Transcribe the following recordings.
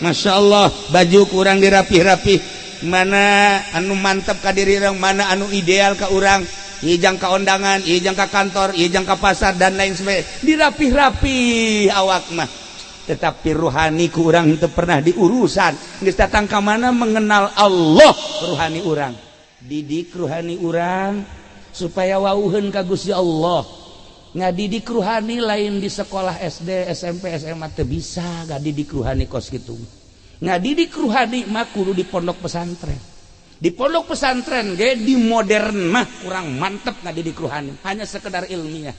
Masya Allah baju kurang dirapih-rapih mana anu mantap ka diri orang mana anu ideal ka orang ijang ka undangan ijang ka kantor ijang ka pasar dan lain sebagainya dirapih-rapih awak mah tetapi ruhani ku urang itu pernah diurusan geus datang ka mana mengenal Allah ruhani urang didik ruhani urang supaya wauheun ka Gusti Allah ngadidik ruhani lain di sekolah SD SMP SMA teu bisa ngadidik ruhani kos kitu ngadidik ruhani mah kudu di pondok pesantren di pondok pesantren ge di modern mah kurang mantep ngadidik ruhani hanya sekedar ilmiah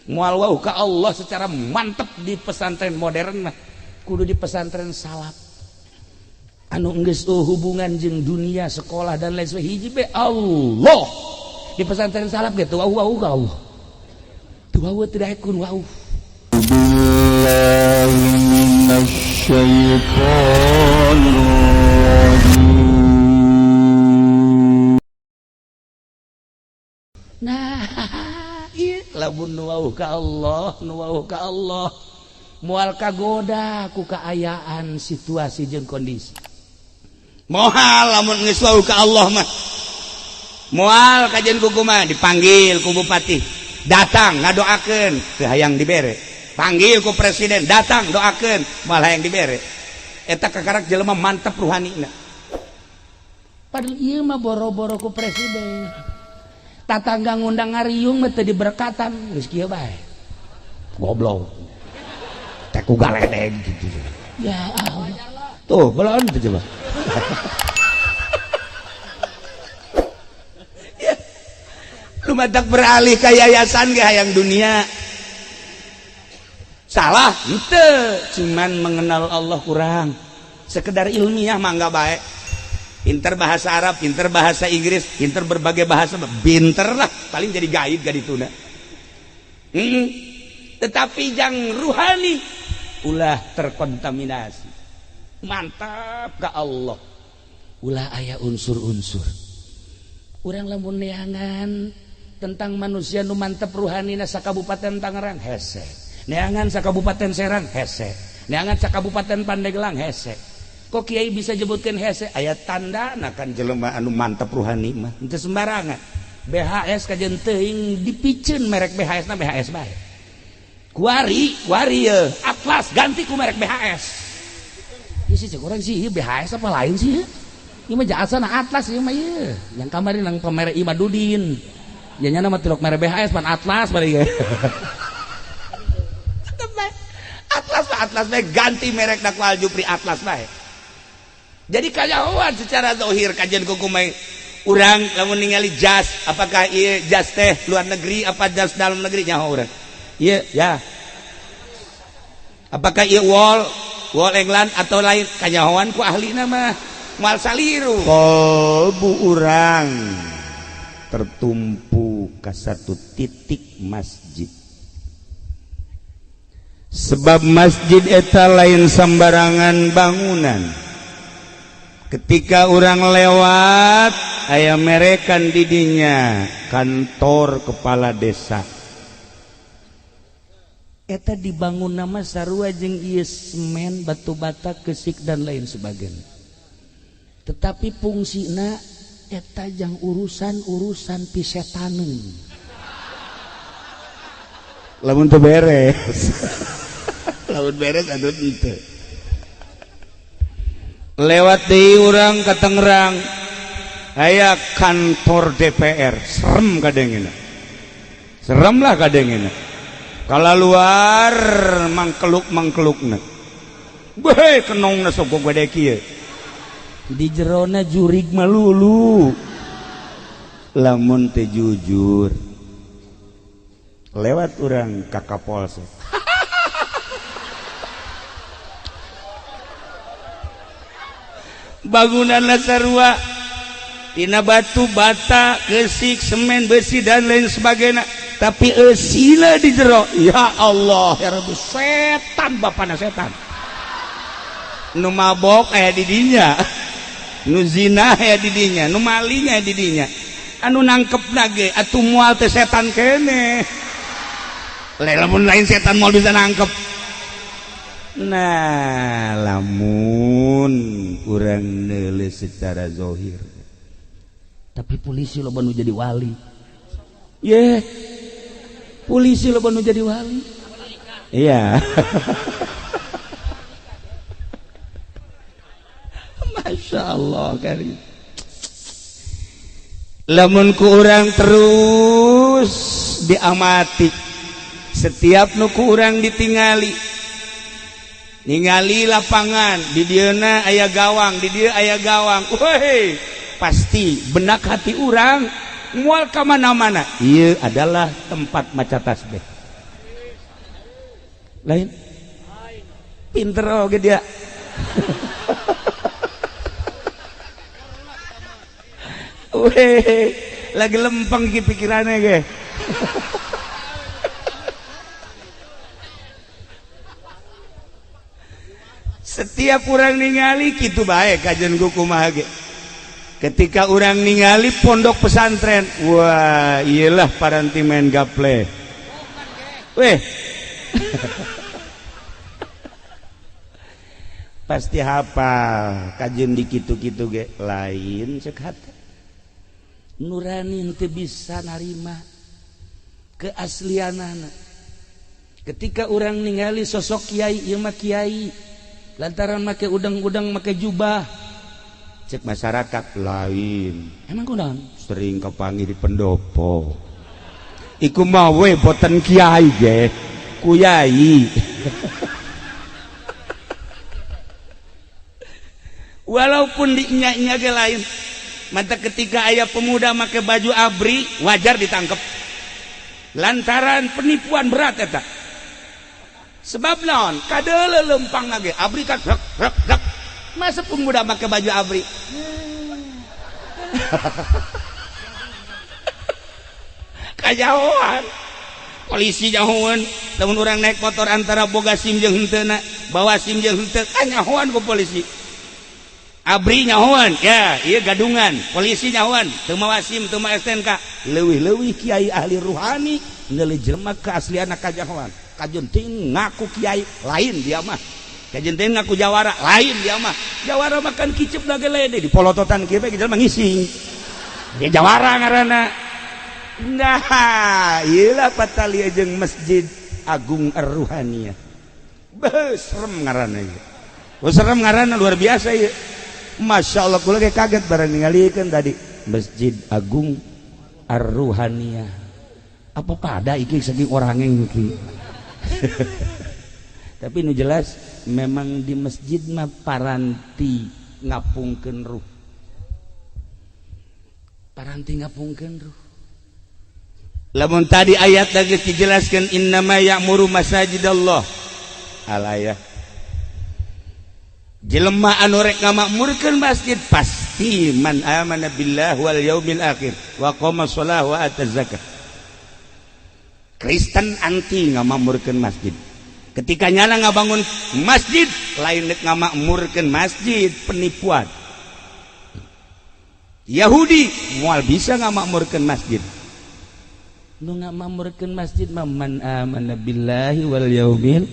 moal wau ka Allah secara mantep di pesantren modern mah kudu di pesantren salaf anu geus hubungan jeung dunia sekolah dan lain sebagainya hiji be Allah di pesantren salaf ge teu wau ka Allah teu wau teu daekun wau nah lamun nuwauh ka Allah nuwauh ka Allah moal kagoda ku kaayaan situasi jeung kondisi moal lamun geus wauh ka Allah mah moal kajian kumaha dipanggil ku bupati datang ngadoakeun teu hayang dibere panggil ku presiden datang doakeun moal hayang dibere eta kakarak jelema mantep ruhanina padahal ieu mah boro-boro ku presiden tatangga ngundang ngariung mah teu diberkatan geus kieu bae goblok teh ku galedeg gitu ya Allah tuh belon tuh coba ya lu matak beralih ka yayasan ge hayang dunia salah henteu cuman mengenal Allah kurang sekedar ilmiah mah enggak baik pinter bahasa Arab, pinter bahasa Inggris, pinter berbagai bahasa, pinter lah, paling jadi gaib gadituna. Tetapi yang ruhani ulah terkontaminasi. Mantap ka Allah. Ulah aya unsur-unsur. Urang lamun neangan tentang manusia nu mantep ruhanina sakabupaten Tangerang hese. Neangan sakabupaten Serang hese. Neangan sakabupaten Pandeglang hese. Kok kiai bisa jebutkan hese ayat tanda kan jelema anu mantep ruhani mah henteu sembarangan BHS kajen teuing dipikeun merek BHS na BHS bae kuari ye Atlas ganti ku merek BHS ieu sih cek urang sih BHS apa lain sih ieu mah jaasana Atlas ieu mah ieu yang kamari nang pamere Imadudin nya nya mah tilok merek BHS pan Atlas bari ge Atlas bae ganti merek na ku Aljupri Atlas bae. Jadi kajahoan secara zahir kajian kukumai urang lamun ningali jas apakah ieu jas teh luar negeri apa jas dalam negeri nyaho urang ieu ya apakah ieu wol England atau lain kajahoan ku ahlina mah moal saliru kalbu urang tertumpu ka satu titik masjid sebab masjid eta lain sambarangan bangunan. Ketika orang lewat aya merekan didinya kantor kepala desa eta dibangun nama sarua jeung ieu semen batu bata kesik dan lain sebagainya tetapi fungsina eta jang urusan pisetaneun lamun teu beres lamun beres atuh teu lewat deui urang ka Tangerang aya kantor DPR serem kadengina serem lah kadengina kala luar mangkelukna beuh kenongna sok gede kieu di jerona jurig malulu lamun teu jujur lewat urang ka Kapolsek bangunan sarua tina batu bata kesik semen besi dan lain sebagainya tapi eusina di jero ya Allah ya Rabbi setan bapana setan nu mabok aya di dinya nu zina aya di dinya nu maling aya di dinya anu nangkepna ge atuh moal teh setan keneh lamun lain setan moal bisa nangkep Nah lamun urang neuleus secara zahir tapi polisi loba nu jadi wali ye polisi loba nu jadi wali iya Masya Allah kali lamun ku urang terus diamati setiap nu ku urang ditingali ningali lapangan di dieuna aya gawang di dieu aya gawang woi pasti benak hati urang moal ka mana-mana ieu adalah tempat maca tasbih lain pinter oge dia weh lagi lempeng ki pikirannya ge setiap orang ningali kitu bae kajen ku kumaha ge ketika orang ningali pondok pesantren wah iyalah paranti main gaple weh pasti hafal kajen di kitu-kitu ge lain cek hate nurani henteu bisa narima keaslianana ketika orang ningali sosok kiai ieu mah kiai lantaran make udang-udang make jubah cek masyarakat lain emang kudang sering kepanggil di pendopo iku mah we boten kiai ge kuyai walaupun di nya-nya ge lain mata ketika aya pemuda make baju abri wajar ditangkap lantaran penipuan berat eta sebab naon kadeule lempang lagi abri kan rek rek rek masa pemuda pakai baju abri kajauhan polisi jauhan lamun urang naik motor antara boga SIM jeung henteu bawa SIM jeung henteu kanyahoan ku polisi abri nyahoan ya ieu gadungan polisi nyahoan teu mawa SIM teu mawa STNK leuwih-leuwih kiai ahli ruhani ngeuli jelema keaslianna kajahoan kajenting ngaku kiai lain dia mah kajenting ngaku jawara lain dia mah jawara makan kicep lagi lede di polototan kieu bae jelema ngising dia jawara ngaranna nah ieu lah patalia jeung Masjid Agung Ar-Ruhaniyah beuh serem ngaranna ieu serem ngaranna luar biasa ieu Masya Allah kula ge kaget bareng ningalikeun tadi Masjid Agung Ar-Ruhaniyah apa pada iki saking orangnya iki tapi nu jelas memang di masjid mah paranti ngapungkeun ruh paranti ngapungkeun ruh lamun tadi ayat lagi dijelaskan innama ya'muru masajidallah alaya jelema anu rek ngamakmurkeun masjid pasti man amana billah wal yaumil akhir wa qama shalah wa ata zakat Kristen anti ngamakmurkeun masjid ketika nyana ngabangun masjid lain dek ngamakmurkeun masjid penipuan Yahudi moal bisa ngamakmurkeun masjid nu ngamakmurkeun masjid man amana billahi wal yaumil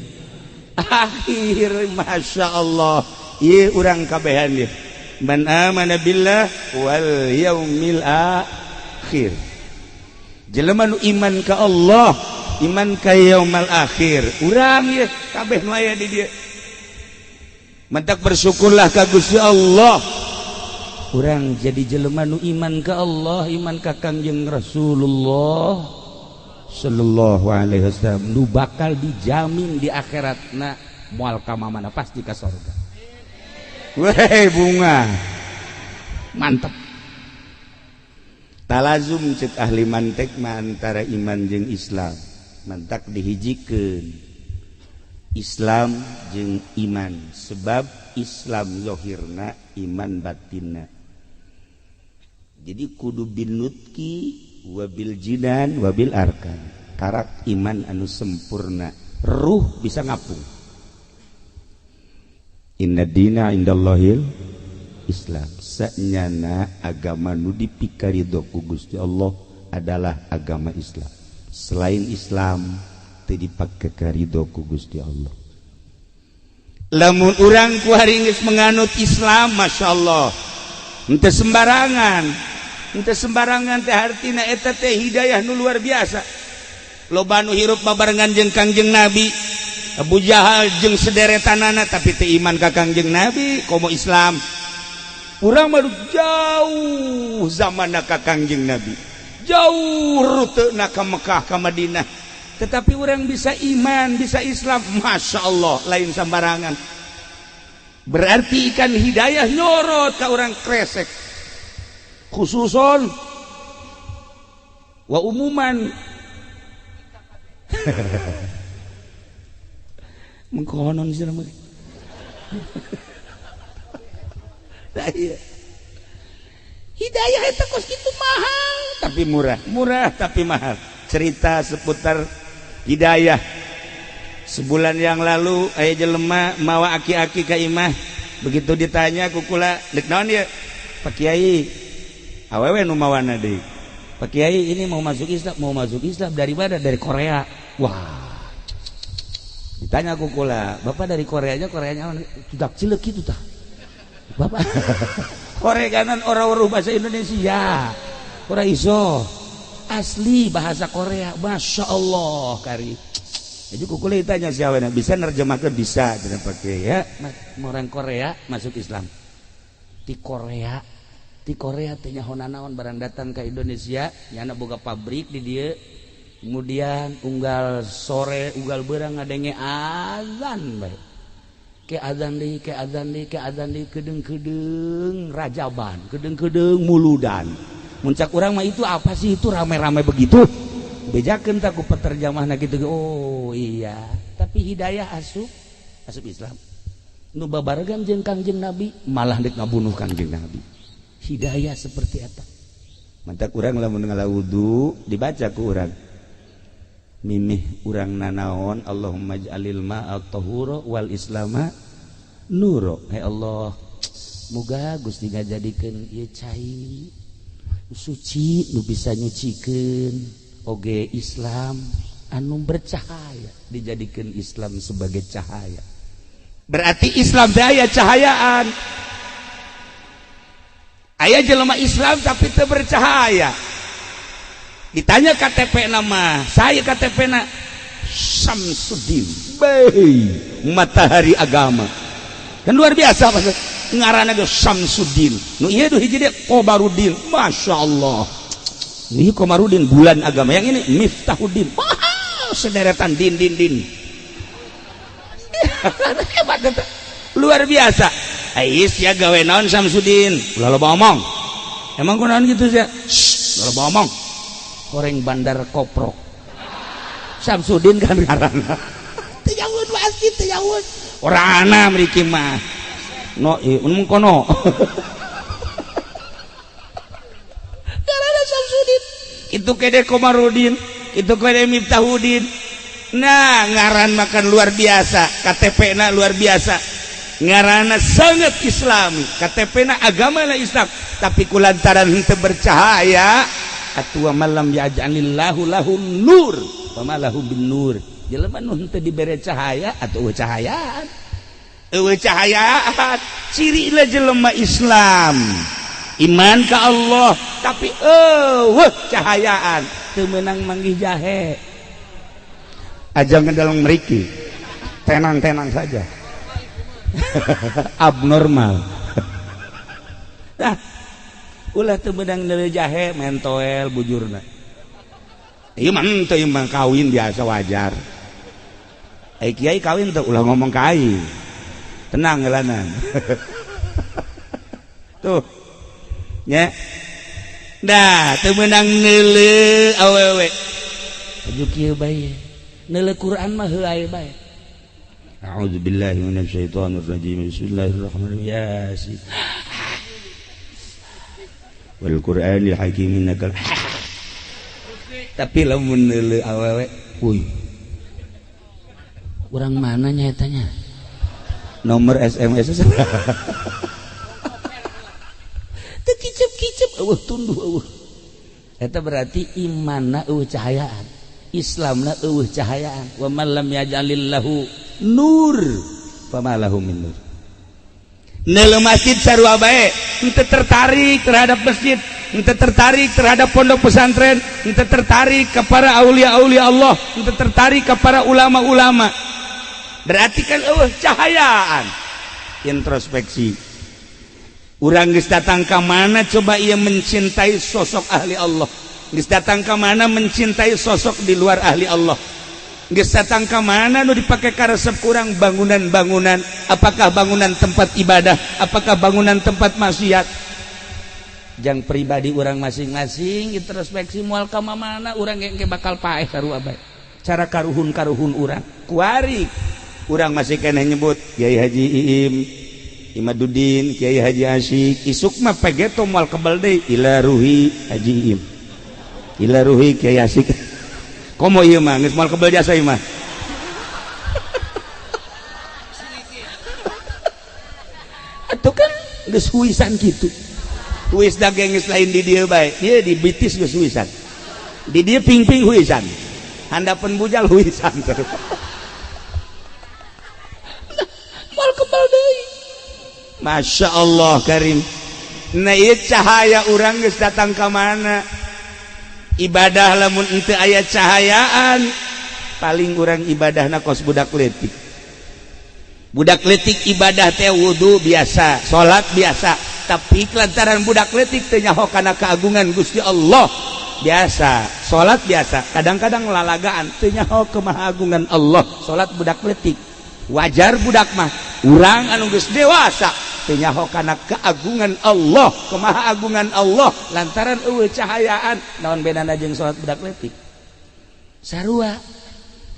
akhir Masya Allah ieu urang kabehan ieu man amana billah wal yaumil akhir jelema nu iman ka Allah iman ka yaumul akhir urang ye kabeh nu aya di dieu mentak bersyukurlah ka Gusti Allah urang jadi jelema nu iman ka Allah iman ka Kangjeng Rasulullah sallallahu alaihi wasallam nu bakal dijamin di akhiratna moal ka mamana pasti ka surga weh bunga mantap talazum cek ahli mantek mah antara iman jeung Islam mantak dihijikeun Islam jeung iman sebab Islam zahirna iman batinna jadi kudu binutki wabil jinan wabil arkan karak iman anu sempurna ruh bisa ngapung inna dina indallahil Islam sanyana agama nu dipikaridho ku Gusti Allah adalah agama Islam selain Islam teu dipake karidho ku Gusti Allah lamun urang ku hari geus menganut Islam masyaallah henteu sembarangan teh artina eta teh hidayah nu luar biasa. Loba nu hirup babarengan jeung Kangjeng Nabi Abu Jahal jeung sederetanana tapi teu iman ka Kangjeng Nabi komo Islam. Urang mah jauh zamanna ka Kangjeng Nabi, jauh ruteuna ka Mekah ka Madinah, tetapi orang bisa iman, bisa Islam, masya Allah, lain sembarangan. Berarti ikan hidayah nyorot ke orang kresek, khususon wa umuman. Mengkonon sih nama. Hidayah itu kos gitu mahal, tapi murah tapi mahal. Cerita seputar hidayah. Sebulan yang lalu aya jelema mawa aki-aki ka imah, begitu ditanya kukula dek naon ya Pak Kiai, awewe nu mawana deui Pak Kiai ini mau masuk Islam dari mana? Dari Korea. Wah, ditanya kukula, bapak dari Koreanya tudak cileuk kitu tah bapak. Korea kanan orang bahasa Indonesia ora iso asli bahasa Korea, masya Allah kari. Jadi kukula ditanya siapa bisa nerjemahkan, bisa tidak pakai ya orang Korea masuk Islam di Korea tanya naon barang datang ke Indonesia nyana boga pabrik di dia, kemudian unggal sore unggal berang ngadenge azan bae ke azan di kedeng rajaban kedeng muludan muncak urang mah itu apa sih itu rame-rame begitu bejakeun tak ku peterjemahna kitu. Oh iya, tapi hidayah asup Islam nu babarengan jeung Kangjeng Nabi malah dek ngabunuh Kangjeng Nabi. Hidayah seperti eta mantap. Urang lamun ngalawudu dibaca ku urang mimih urang nanaon Allahumma ij'alil ma'a tahura wal islama nuro. Hai Allah, moga Gusti ngajadikeun ieu cai suci nu bisa nyucikeun oge Islam anu bercahaya, dijadikan Islam sebagai cahaya. Berarti Islam teh aya cahayaan. Aya jelema Islam tapi teu bercahaya. Ditanya KTP nama, saya KTP na Samsudin, matahari agama. Kan luar biasa Pak. Ngaranna ge Samsudin. Nu ieu hiji dia Komarudin, masya Allah. Ini Komarudin bulan agama, yang ini Miftahuddin. Wah, sederetan din. Hebat itu. Luar biasa. Ais ya gawe naon Samsudin. Ulah loba omong. Emang kunaon gitu sih? Ulah loba omong. Goreng bandar koprok. Samsudin kan ngaranna. Teu nyaun pasti teu nyaun. Orangna mriki mah. No, mun kono. Itu kede Komarudin, itu kede Miftahuddin. Nah, ngaran makan luar biasa, KTP na luar biasa. Ngaranna sangat Islami, KTP na agama na Islam, tapi kulantaran henteu bercahaya, atuh malam ya'jalillahu lahu nur, pamalahu bin nur. Jelema nu henteu dibere cahaya atuh cahayaan. Eueuh cahayaan, ciri lah jelema Islam. Iman ke Allah tapi cahayaan teu meunang manggih jahe aja ngedalang meriki tenang saja. Abnormal. Nah ulah teu meunang neuleuh jahe mentoel bujurna ieu mah teu mah kawin biasa wajar. Kiai kawin teu ulah ngomong ka aing tenang ngelanan. Tuh ya, dah temenang neuleuh awewe. Aju kieu bae. Neuleuh Quran mah heuai bae. A'udzubillahi minasyaitonir rajim. Bismillahirrahmanirrahim. Yasin. Wal Qur'anil hakim innaka. Tapi lamun neuleuh awewe, uy. Urang mana nya eta nya? Nomor SMS. Kicep tunduh eueuh. Eta berarti imanna eueuh cahayaan, Islamna eueuh cahayaan. Wa man lam yaj'alillahu nur famalahum min nur. Neuleuh masjid sarua bae henteu tertarik terhadap masjid, henteu tertarik terhadap pondok pesantren, henteu tertarik kepada aulia-aulia Allah, henteu tertarik kepada ulama-ulama. Berarti kan cahayaan. Introspeksi. Urang geus datang ka mana coba ieu mencintai sosok ahli Allah. Geus datang ka mana mencintai sosok di luar ahli Allah. Geus datang ka mana nu dipake karesep kurang bangunan-bangunan, apakah bangunan tempat ibadah, apakah bangunan tempat maksiat. Jang pribadi urang masing-masing introspeksi moal ka mana urang engke bakal paeh sarua bae. Cara karuhun-karuhun urang. Kuari urang masih keneh nyebut Kiai Haji Iim, Imaduddin, Kiai Haji Asyik, isuk mah pegeto moal kebal deui ila ruhi Haji Iim. Ila ruhi Kiai Asyik. Komo ieu mah geus moal kebal jasa ieu mah. Atuh kan geus huisan kitu. Huis dage geus lain di dieu bae. Ieu di bitis geus huisan. Di dieu ping-ping huisan. Handapeun bujal huisan terus. Moal kebal deui. Masya Allah Karim. Nah ieu cahaya urang geus datang ka mana? Ibadah lamun ente aya cahayaan paling urang ibadahna kos budak leutik. Budak leutik ibadah teh wudu biasa, salat biasa, tapi lantaran budak leutik teu nyaho kana keagungan Gusti Allah. Biasa, salat biasa, kadang-kadang lalagaan teu nyaho kemahagungan Allah. Salat budak leutik. Wajar budak mah, urang anu geus dewasa teu nyaho kana keagungan Allah, kemahaagungan Allah lantaran eueuh cahayaan. Naon bedana jeung salat budak leutik? Sarua.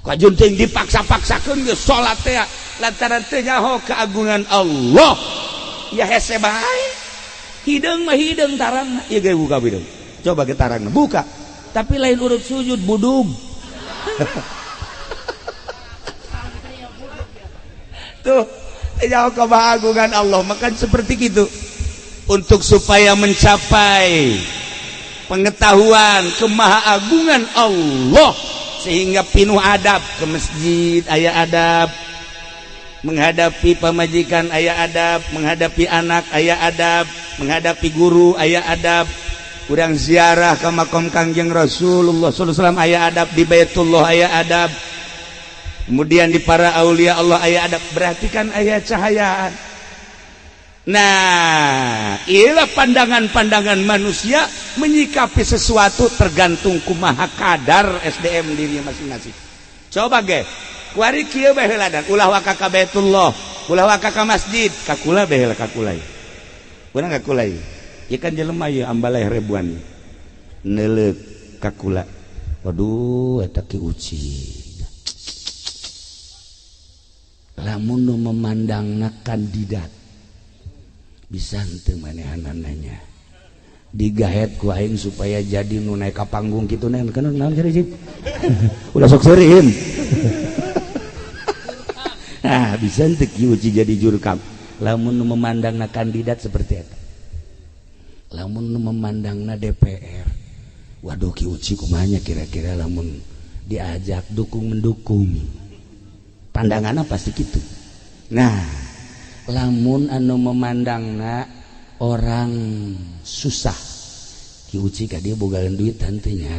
Kajun teh dipaksa-paksakeun geus salat teh lantaran teu nyaho keagungan Allah. Ya hese bae. Hideung mah hideung tarangna. Ieu ge buka hideung. Coba ge tarangna buka. Tapi lain urut sujud budug. Tuh jauh kebahagiaan Allah. Maka seperti itu untuk supaya mencapai pengetahuan kemahaagungan Allah sehingga pinuh adab ke masjid aya adab, menghadapi pemajikan aya adab, menghadapi anak aya adab, menghadapi guru aya adab, urang ziarah ke makam Kangjeng Rasulullah sallallahu alaihi wasallam aya adab, di Baitullah aya adab, kemudian di para aulia Allah aya adab. Berarti kan aya cahayaan. Nah, inilah pandangan-pandangan manusia menyikapi sesuatu tergantung kumaha kadar SDM diri masing-masing. Coba ge, kuari kieu bae heuladan, ulah waka ka Baitullah, ulah waka ka masjid, kakula bae heula kakulai. Urang kakulai. Ieu kan jelema ieu ambaleh ribuan. Neuleuk kakula. Waduh, eta ki uci. Lamun nu memandangna kandidat bisa henteu manehanana digahet ku aing supaya jadi nu naik ka panggung kitu naon cari sih ulah sok seureun. Nah bisa henteu kieu uci jadi jurkam lamun nu memandangna kandidat seperti eta. Lamun nu memandangna DPR, waduh ki uci kumaha kira-kira lamun diajak dukung mendukung, pandanganna pasti gitu. Nah lamun anu memandangna orang susah ki uci ka dia bogalan duit henteunya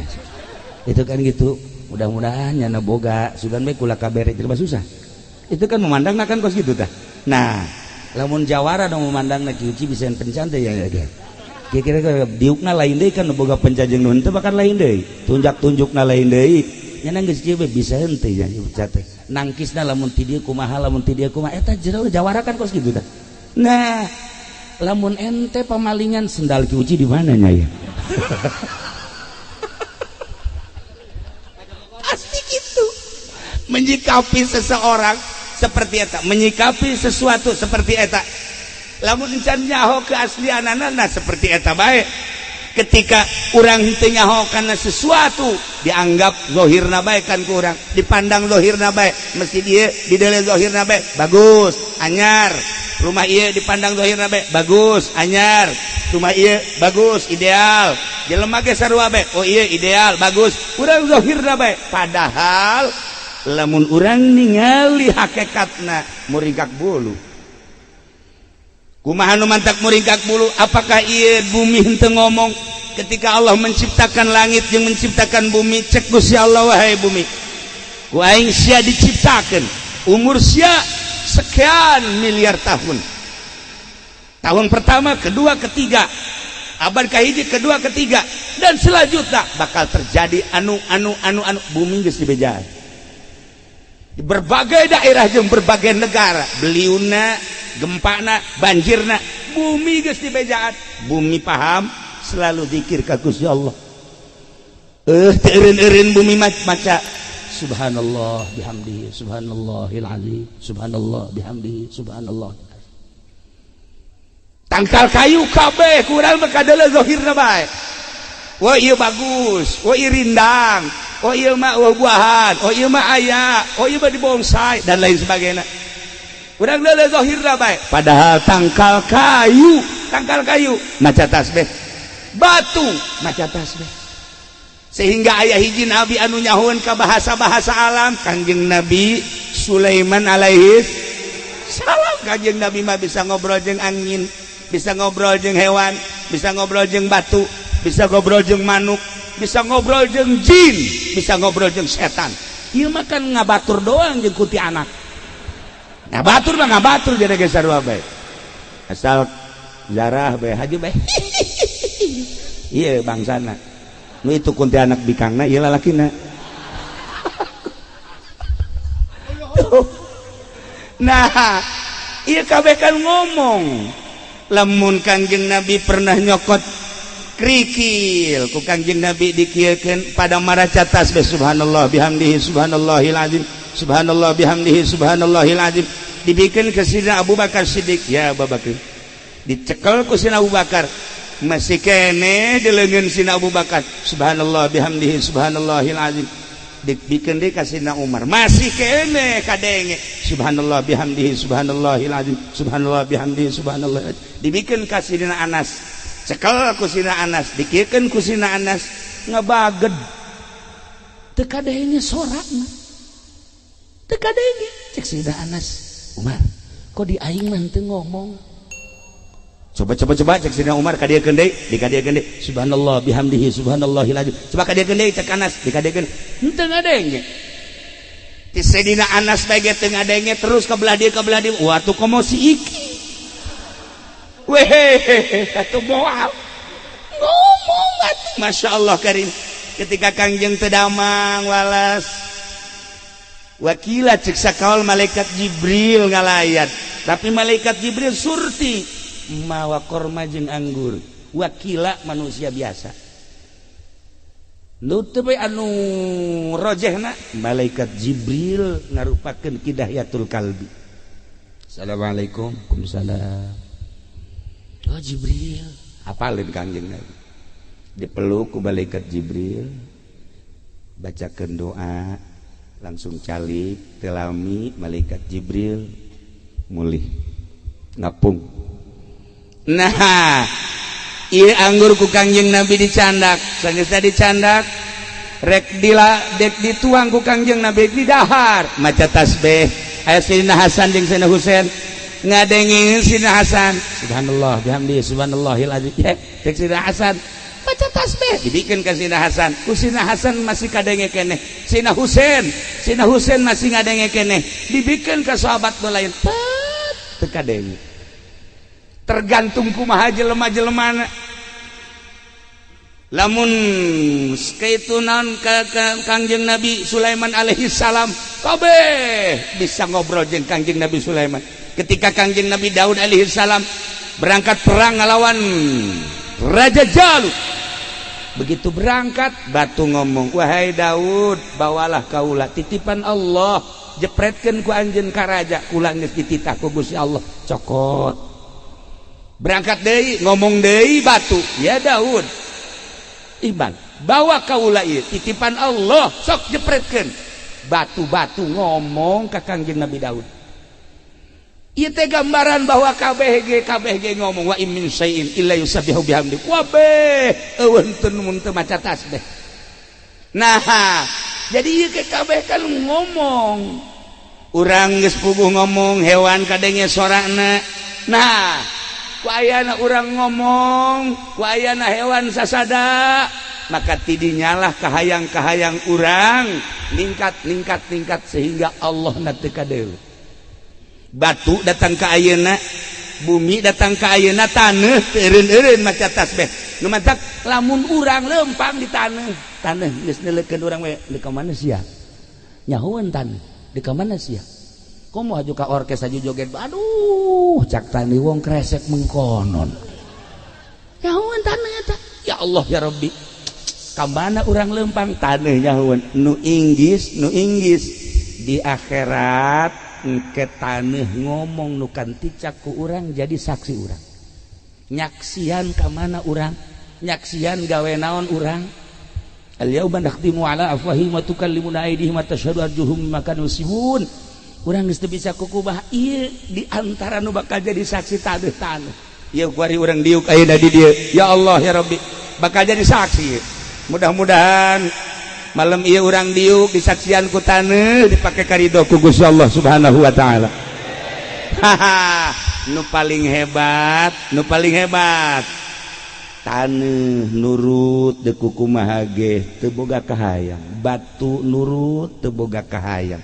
itu kan gitu. Mudah-mudahan nyana boga sugan bae kula kabere jelema susah itu kan memandangna kan kos gitu tah. Nah lamun jawara anu memandangna ki uci bisa pencan teh ya kira-kira diukna lain deui kan boga pencan jeung nu henteu bakal lain deui, tunjak-tunjukna lain deui nyana geus kieu bisa henteu ya uca teh. Nangkisna lamun ti dieu kumaha, lamun ti dieu kumaha, eta jero jawara kan kos kitu tah. Nah lamun ente pamalingan sendal ki uci di mana nya ya? Pasti gitu. Menyikapi seseorang seperti eta, menyikapi sesuatu seperti eta. Lamun encan nyaho keaslianana nah seperti eta bae. Ketika urang henteu nyaho kana sesuatu dianggap zahirna bae kan ku urang, dipandang zahirna bae, mesti dieu didele zahirna bae bagus, anyar. Rumah ieu dipandang zahirna bae bagus, anyar. Rumah ieu bagus, ideal. Jelema ge sarua bae, oh ieu ideal, bagus. Urang zahirna bae, padahal lamun urang ningali hakikatna muringkak bulu. Kumaha nu mantak muringkak bulu? Apakah ieu bumi henteu ngomong ketika Allah menciptakan langit jeung menciptakan bumi? Cek Gusti Allah, wahai bumi, ku aing sia diciptakeun umur sia sekian miliar tahun. Tahun pertama, kedua, ketiga, abad kahiji, kedua, ketiga, dan selanjutnya bakal terjadi anu bumi geus dibejaan. Di berbagai daerah jeung berbagai negara, beliuna, gempana, banjirna, bumi geus dibejaan. Bumi paham selalu zikir ka Gusti Allah. Teu eureun-eureun bumi maca subhanallah bihamdihi subhanallahil azim subhanallah bihamdihi subhanallah. Tangkal kayu kabeh kurang bekadele zahirna bae. Wah ieu bagus, wah ieu rindang, oh ieu mah buahan, oh ieu mah aya, oh ieu mah dibonsai dan lain sebagainya. Urang leuleuh zahirna bae, padahal tangkal kayu maca tasbih. Batu maca tasbih. Sehingga aya hiji nabi anu nyahoeun ka bahasa-bahasa alam, Kangjeng Nabi Sulaiman alaihi salam. Kangjeng Nabi mah bisa ngobrol jeung angin, bisa ngobrol jeung hewan, bisa ngobrol jeung batu, bisa ngobrol jeung manuk, bisa ngobrol jeung jin, bisa ngobrol jeung setan. Ieu mah kan ngabatur doang jeung kuti anak. Ngabatur mah ngabatur jadi geus sarua bae. Asal zarah bae haji bae. Ieu bangsana. Nu itu kunti anak bikangna ieu lalakina. Nah, ieu kabeh kan ngomong. Lamun Kangjeng Nabi pernah nyokot krikil ku Kangjeng Nabi dikieukeun pada maraca tasbih subhanallah bihamdihi subhanallahil azim subhanallah bihamdihi subhanallahil azim dibikeun ke Sidina Abu Bakar Siddiq. Ya Abu Bakar dicekel ku Sidina Abu Bakar masih kene di leungeun Sidina Abu Bakar subhanallah bihamdihi subhanallahil azim dibikeun deui ka Sidina Umar masih kene kadenge subhanallah bihamdihi subhanallahil azim subhanallah bihamdihi subhanallah dibikeun ka Sidina Anas cekel ku Sidina Anas dikiekeun ku Sidina Anas ngabaged teu kadenge sorakna teu kadenge cek Sidina Anas Umar kok di aing mah teu ngomong coba cek Sidina Umar kadiekeun deui dikadiekeun deui subhanallah bihamdihi subhanallahil azim coba kadiekeun deui cek Anas dikadiekeun henteu ngadenge ti Sidina Anas bae ge teu ngadenge terus kabelah dieu wah tuh komo si iki weh atuh moal ngomong atuh masyaallah karim ketika Kangjeng teu damang walas wakila cek sakaul malaikat Jibril ngalayat tapi malaikat Jibril surti mawa korma jeung anggur wakila manusia biasa nu teu bae anu rojehna malaikat Jibril ngarupakeun kidayatul kalbi. Assalamualaikum. Waalaikumsalam. Oh Jibril hafalin Kangjeng Nabi dipeluk ku malaikat Jibril bacakeun doa langsung calik telami malaikat Jibril mulih ngapung. Nah ieu anggur ku Kangjeng Nabi dicandak sageusna dicandak rek dituang ku Kangjeng Nabi di dahar maca tasbih aya Sidina Hasan jeung Sidina Husain ngadengin Sidina Hasan subhanallah bihamdihi subhanallahil azim cek Sidina Hasan maca tasbih dibikeun ka Sidina Hasan ku Sidina Hasan masih kadenge keneh Sidina Husain masih ngadenge keneh dibikeun ka sahabat nu lain teu kadenge tergantung kumaha jelema-jelemana lamun kaitu naon ka Kangjeng Nabi Sulaiman alaihi salam kabeh bisa ngobrol jeung Kangjeng Nabi Sulaiman ketika Kangjeng Nabi Daud alaihi salam berangkat perang ngalawan Raja Jalut begitu berangkat batu ngomong wahai Daud bawalah kaula titipan Allah jepretkeun ku anjeun ka raja kula geus dititah ku Gusti Allah cokot berangkat deui ngomong deui batu ya Daud iban bawa kaula ieu titipan Allah sok jepretkeun batu-batu ngomong ka Kangjeng Nabi Daud ieu teh gambaran bahwa kabeh ge ngomong wa in min syai'in illa yusabbihu bihamdi kabeh eueun teu mun teu maca tasbih nah jadi ieu kabeh kan ngomong urang geus puguh ngomong hewan kadenge sorana nah ku ayana urang ngomong ku ayana hewan sasada maka tidinya lah kahayang-kahayang urang ningkat sehingga Allah na teu kadeul batu datang ka ayeuna bumi datang ka ayeuna taneuh eureun-eureun maca tasbih nu mantak lamun urang leumpang di taneuh geus neuleukeun urang we di ka mana sia nyahoeun taneuh di ka mana sia komo aju ka orkes aju joget aduh cak tani wong kresek mengkonon nyahoeun taneuh eta ya Allah ya Rabbi ka mana urang leumpang taneuh nyahoeun nu inggis di akhirat ke taneuh ngomong nu kanticak ku urang jadi saksi urang nyaksian ka mana urang nyaksian gawe naon urang al yauma nakhtimu ala afwahihim wa tukallimuna aydihim wa tashhadu arjuluhum bima kanu yaksibun urang geus teu bisa kukubah ieu di antara nu bakal jadi saksi taneuh ieu kuari urang diuk ayeuna di dieu ya Allah ya Rabbi bakal jadi saksi mudah-mudahan malam iya urang diuk disaksian ku taneuh dipake karidho ku Gusti Allah Subhanahu wa taala. Nu paling hebat taneuh nurut deuk kumaha ge teu boga kahayang batu nurut teu boga kahayang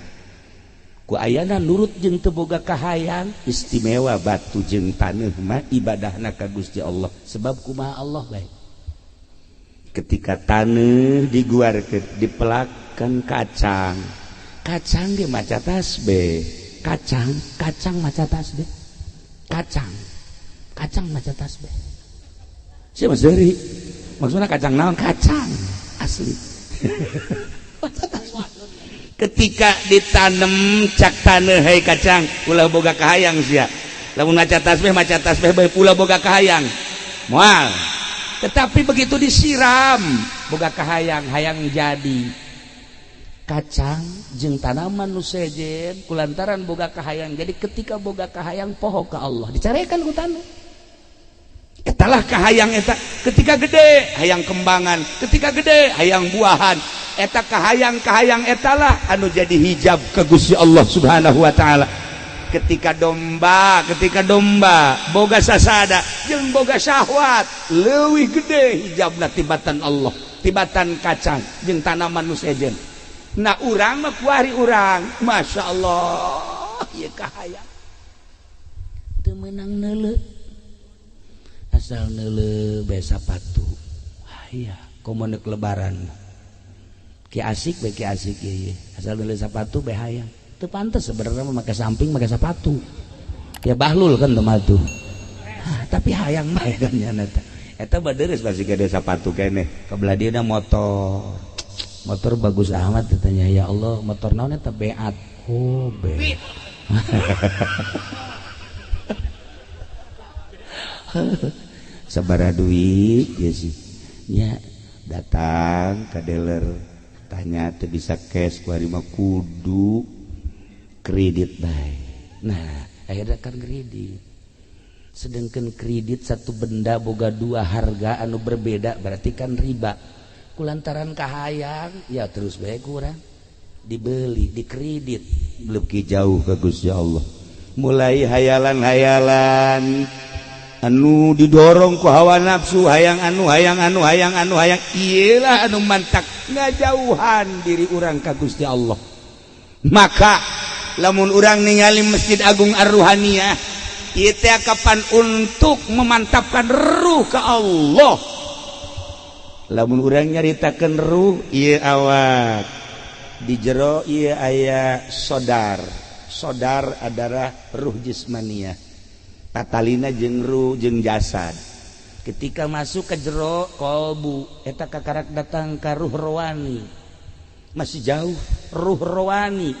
ku ayana nurut jeung teu boga kahayang istimewa batu jeung taneuh mah ibadahna ka Gusti Allah sebab kumaha Allah bae ketika taneuh diguarkeun dipelakkan kacang ge maca tasbih kacang maca tasbih kacang maca tasbih sia Mas Deuri maksudna kacang naon kacang asli ketika ditanem cak taneuh hai kacang ulah boga kahayang sia lamun maca tasbih bae ulah boga kahayang moal tetapi begitu disiram boga kahayang hayang jadi kacang jeung tanaman nu sejen kulantaran boga kahayang jadi ketika boga kahayang poho ka Allah dicarekan ku taneuh etalah kahayang eta ketika gede hayang kembangan ketika gede hayang buahan eta kahayang etalah anu jadi hijab ke Gusti Allah Subhanahu wa taala ketika domba boga sasada jeung boga syahwat leuwih gede hijabna tibatan Allah tibatan kacang jeung tanaman nu sejen na urang mah kuari urang masyaallah ieu kahayang teu meunang neuleuh asal neuleuh bae sapatu aya komo neuk lebaran ki asik ieu asal neuleuh sapatu bae hayang teu pantes sebenarnya make samping make sepatu ya bahlul kan tematu tapi hayang mah kan nya eta badeures pasti gede sepatu keneh kabelah dieuna motor bagus amat katanya ya Allah motor naon eta beat oh beat sabaraha duit ya sih nya datang ka dealer tanya teu bisa cash kuari mah kudu kredit baik nah akhirnya kan kredit sedangkan kredit satu benda boga dua harga anu berbeda berarti kan riba kulantaran kahayang ya terus bae kurang dibeli di kredit leuki jauh ke Gusti Allah mulai hayalan anu didorong ku hawa nafsu hayang iyalah anu mantak ngajauhan diri urang ka Gusti Allah maka lamun urang ningali Masjid Agung Ar-Ruhaniyah ieu teh kapan untuk memantapkan ruh ke Allah lamun urang nyaritakeun ruh ieu awak di jero ieu aya sodar adalah ruh jismaniyah tatalina jeung ruh jeung jasad ketika masuk ke jero kolbu eta kakarak datang ka ruh rohani masih jauh ruh rohani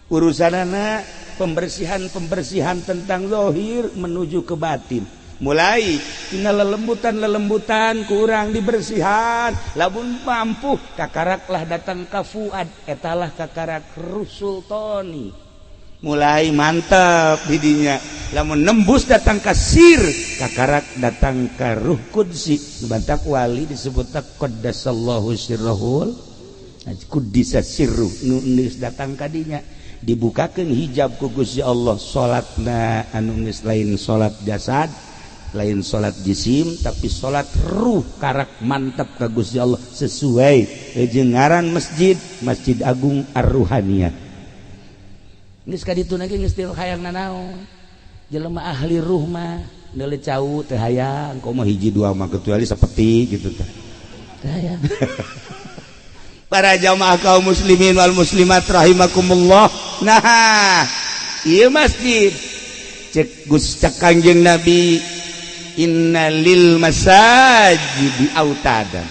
urusanana pembersihan tentang zahir menuju ke batin mulai tina lelembutan kurang dibersihan lamun mampu kakaraklah datang ka fuad etalah kakarak ruh sultani mulai mantap didinya lamun nembus datang ka sir kakarak datang ka ruh qudsi bantak wali disebut qaddasallahu sirrahul kudisa sirru nu geus datang kadinya dibukakeun hijab ku Gusti Allah salatna anu geus lain salat jasad lain salat jisim tapi salat ruh karak mantap ka Gusti Allah sesuai jeung ngaran Masjid Agung Ar-Ruhaniyah geus ka ditu ge geus teu hayang nanaon jelema ahli ruh mah neule cau teu hayang komo hiji dua mah kecuali seperti gitu teh teu hayang para jamaah kaum muslimin wal muslimat rahimakumullah nah ieu masjid cek Gus cek Kanjeng Nabi inna lil masajidi autadan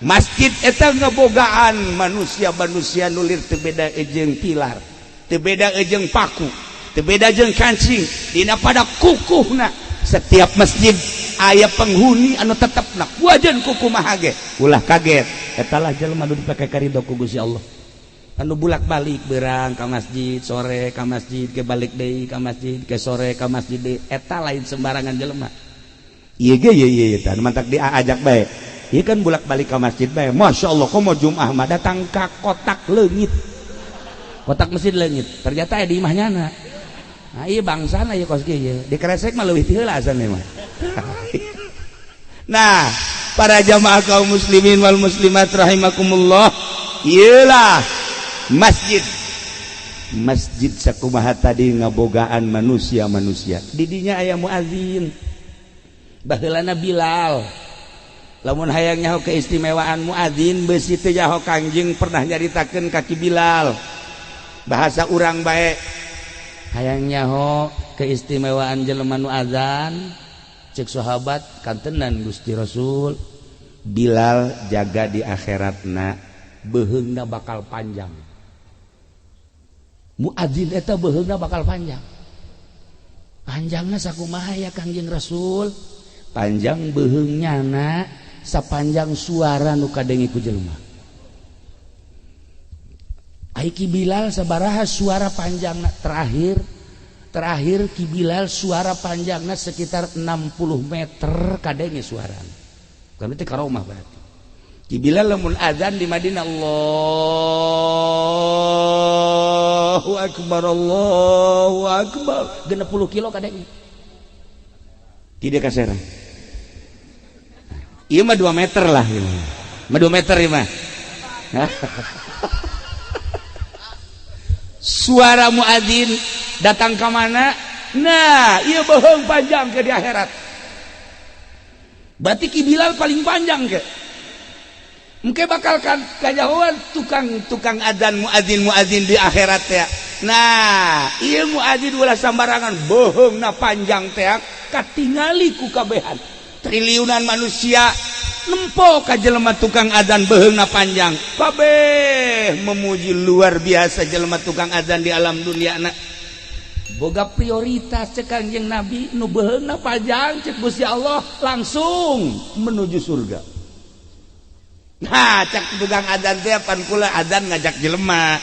masjid eta ngabogaan manusia-manusia nulir teu beda jeung pilar teu beda jeung paku teu beda jeung kancing dina pada kukuhna setiap masjid aya penghuni anu tetepna wajan kuku mah ge ulah kaget eta lah jelema anu dipake karidho ku Gusti Allah anu bulak-balik beurang ka masjid sore ka masjid ke balik deui ka masjid ke sore ka masjid deui eta lain sembarangan jelema ieu ge ieu tah mantak diajak bae ieu kan bulak-balik ka masjid bae masyaallah komo Jumaah mah datang ka kotak leungit kotak masjid leungit ternyata aya di imahnyana nah ieu bangsana ieu kos kieu dikresek mah leuwih ti heula asalna mah nah para jamaah kaum muslimin wal muslimat rahimakumullah ieulah masjid sakumaha tadi ngabogaan manusia-manusia didinya aya muazin baheulana Bilal lamun hayang nyaho keistimewaan muazin beusi teh nyaho Kangjeng pernah nyaritakeun kaki Bilal bahasa urang bae hayang nyaho keistimewaan jelema nu azan cek sahabat kantenan Gusti Rasul Bilal jaga di akhiratna beheungna bakal panjang muadzin eta beheungna bakal panjang panjangna sakumaha ya Kangjeng Rasul panjang beheungnyana sapanjang suara nu kadenge ku jelema ai Ki Bilal sabaraha suara panjangna terakhir Ki Bilal suara panjangna sekitar 60 meter kadenge suarana kan itu karomah berarti Ki Bilal lamun azan di Madinah Allahu akbar 60 kilo kadenge tidak kaserang iya mah 2 meter lah mah 2 meter ya mah suara muadzin datang ke mana nah iya bohong panjang ke di akhirat berarti Ki Bilal paling panjang ke mungkin bakal kajauhan tukang adzan muadzin di akhirat ya nah iya muadzin ulah sambarangan bohong na panjang teh katingali ku kabehan triliunan manusia nempo ka jelema tukang adzan beheungna panjang kabeh memuji luar biasa jelema tukang adzan di alam dunia na boga prioritas cek Kanjeng Nabi nu beheungna panjang cek Gusti Allah langsung menuju surga nah cek tukang adzan teh pan kula adzan ngajak jelema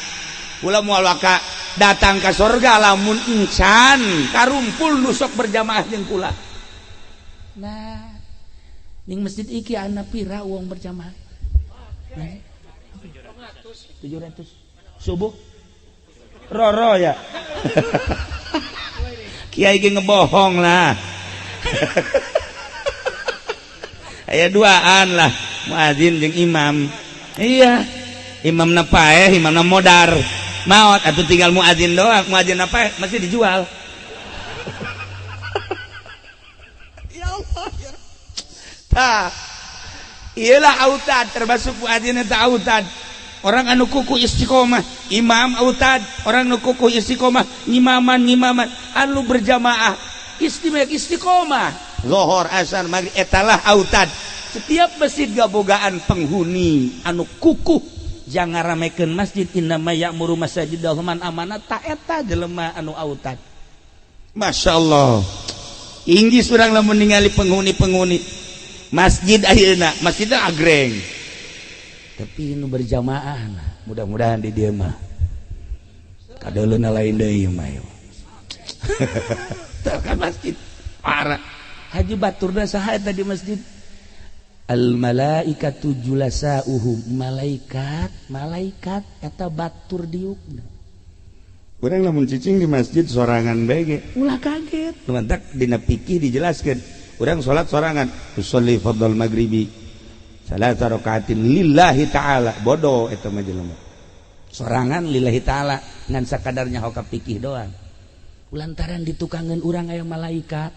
kula moal waka datang ka surga lamun encan karumpul nu sok berjamaah jeung kula nah ning masjid iki ana pira uang berjamaah 700 subuh roro ya kiai ge ngebohong lah aya duaan lah muadzin jeung imam iya imam na paeh imam na modar maot atuh tinggal muadzin doang muadzin apa masih dijual ya Allah ya iyalah autad termasuk muadzin eta autad orang anu kuku istiqomah imam autad orang anu kuku istiqomah ngimaman anu berjamaah istiqomah zuhur asar maghrib etalah autad setiap masjid gabogaan penghuni anu kukuh jangan ramekeun masjid innama ya'muru masajidal man amanat ta eta jelema anu autad masyaallah inggih urang lamun ningali penghuni masjid ayeuna masjidna agreng tapi nu berjamaah nah, mudah-mudahan di dieu mah kadeuleuna lain deui mah kan masjid parah haji baturna saha eta di masjid al malaikatu julasauhum malaikat eta batur diukna. Urang lamun cicing di masjid sorangan bae ulah kaget. Mantak dina fikih dijelaskeun. Urang salat sorangan, usolli fardhal maghribi salasa rakaatin lillahi ta'ala. Bodoh eta mah jelema. Sorangan lillahi ta'ala ngan sakadarnya hoka fikih doang. Lantaran ditukangan urang aya malaikat,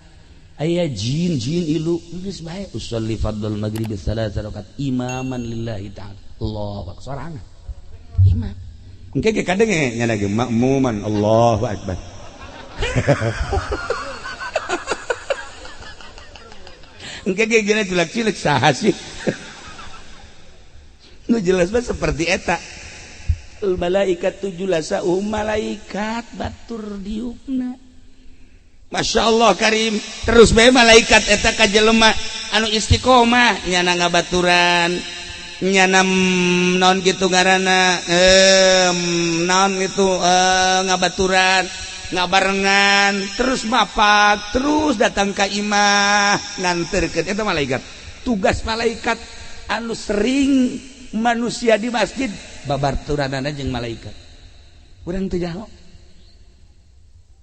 aya jin ilu, geus bae usolli fardhal maghribi salasa rakaat imaman lillahi ta'ala. Allahu akbar sorangan. Imam. Engke ge kadang nya lagi makmuman Allahu akbar. Engke ge gina cilak-cilak saha sih. Nu jelas mah seperti eta. Al malaikatu julasauhum malaikat batur diukna. Masya Allah karim. Terus bae malaikat eta ka jelema anu istiqomah nyana ngabaturan, nyana naon kitu ngaranna naon itu ngabaturan, ngabarengan, terus mapak, terus datang ka imah nganterkeun eta malaikat. Tugas malaikat anu sering manusia di masjid babaturanana jeung malaikat. Urang teu jalo.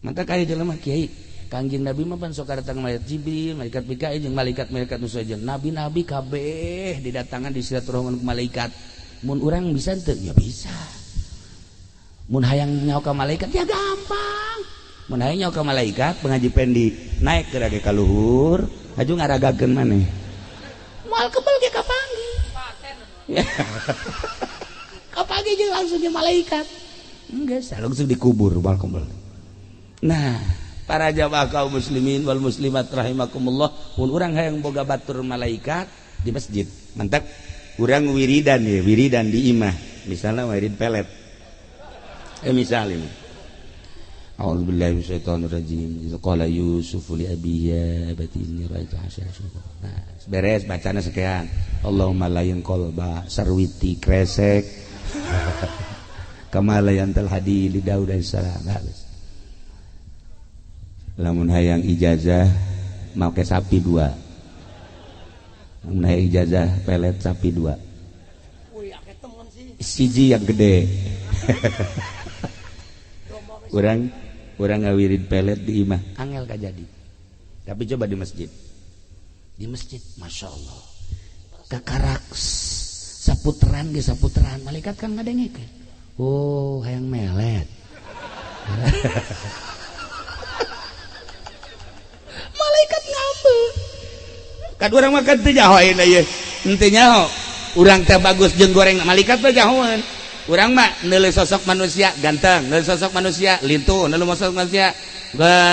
Mantap aya jelema kiai, Kangjeng Nabi mah pan sok datang malaikat Jibril, malaikat Mikail jeung malaikat nu saja. Nabi-nabi kabeh didatangan di silaturahmi ku malaikat. Mun urang bisa teu? Ya bisa. Mun hayang nyaho ka malaikat ya gampang. Mun hayang nyaho ka malaikat pengaji pendi naik ke rage ka luhur, aju ngaragakeun maneh. Moal kebal ge kapanggi. Kapanggi jeung langsung jeung malaikat. Enggeus, langsung dikubur moal kebal. Nah, para jamaah kaum muslimin wal muslimat rahimakumullah, mun urang hayang boga batur malaikat di masjid, mantap urang wiridan ya, wiridan di imah, misalnya wirid pelet. Misalnya A'udzubillahi minasyaitonir rajim. Qala Yusuf li abihi ya abati inni ra'aytu hasyasha. Nah, beres bacana sekian. Allahumma layin qalba sarwiti kresek. Kama layantal hadi li Daud alaihissalam. Lamun hayang ijazah make sapi 2. Lamun hayang ijazah pelet sapi 2. Siji yang gede. Urang ngawirid pelet di imah angel kajadi. Tapi coba di masjid. Di masjid Masya Allah kakarak saputran ge saputran malaikat kan ngadengekeun. Oh hayang melet. Malaikat ngambeu. Kan urang mah kan teu nyaho ayeuna ieu. Henteu nyaho. Urang teh bagus jeung goreng malaikat teh nyahoan. Urang mah neuleuh sosok manusia ganteng, neuleuh sosok manusia lintu, neuleuh sosok manusia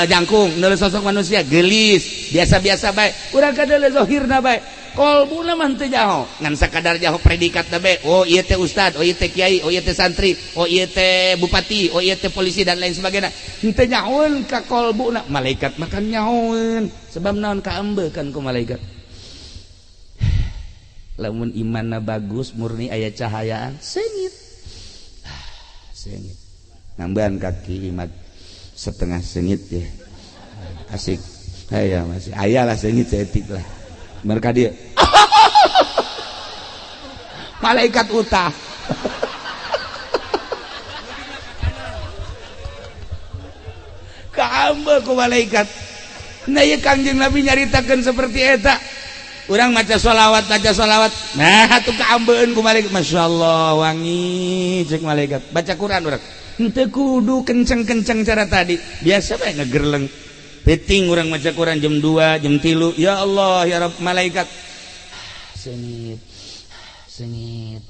jangkung, neuleuh sosok manusia gelis, biasa-biasa bae. Urang kadeuleuh zahirna bae. Kolbuna mah teu nyaho, ngan sakadar nyaho predikat bae. Oh ieu teh ustad, oh ieu teh kiai, oh ieu teh santri, oh ieu teh bupati, oh ieu teh polisi dan lain sebagainya. Henteu nyahoeun ka kolbuna. Malaikat mah kan nyahoeun. Sebab naon kaembeukeun ku malaikat. Lamun imanna bagus, murni aya cahayaan, seungit. Sengit nambahan kaki imat setengah sengit ya asik aya masih ayalah sengit seetik lah mereka dia malaikat utah kaamba ku malaikat. Nah ya Kangjeng Nabi nyaritakeun seperti eta. Urang maca sholawat nah atuh kaambeun ku malaikat. Masya Allah wangi cek malaikat. Baca Quran urang henteu kudu kenceng-kenceng cara tadi, biasa bae ngegerleng peting urang maca Quran jam 2 jam 3. Ya Allah ya Rabb malaikat sengit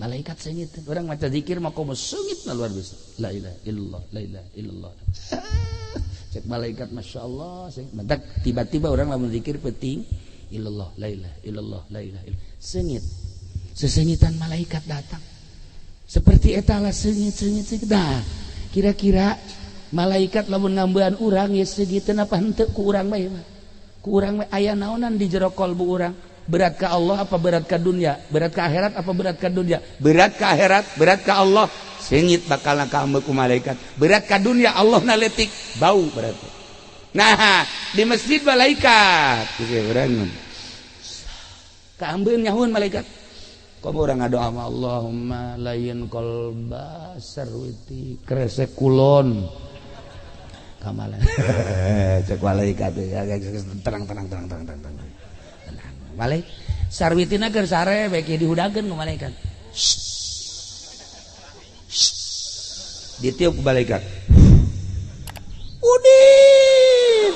malaikat sengit. Urang maca zikir mah komo sengit luar biasa. La ilaha illallah la ilaha illallah. Cek malaikat Masya Allah sengit. Mentak tiba-tiba urang lamun zikir peting illallah la ilaha illallah la ilaha illallah. Sengit. Sesengitan malaikat datang. Seperti eta lah sengit. Nah, kira-kira malaikat lamun ngambean urang ya segiteun apa henteu ku urang bae mah. Ku urang mah aya naonan di jero kalbu urang? Berat ka Allah apa berat ka dunia? Berat ka akhirat apa berat ka dunia? Berat ka akhirat, berat ka Allah. Sengit bakalna kaambeu ku malaikat. Berat ka dunia Allah naletik bau berarti. Nah, di masjid malaikat. Urang keambeun nyahun malaikat kamu orang ngadoa sama Allahumma layin kolba sarwiti kresek kulon kamalan cek malaikat ya tenang malaikat sarwitina keur sare beki dihudageun ku malaikat ditiup ku malaikat Udin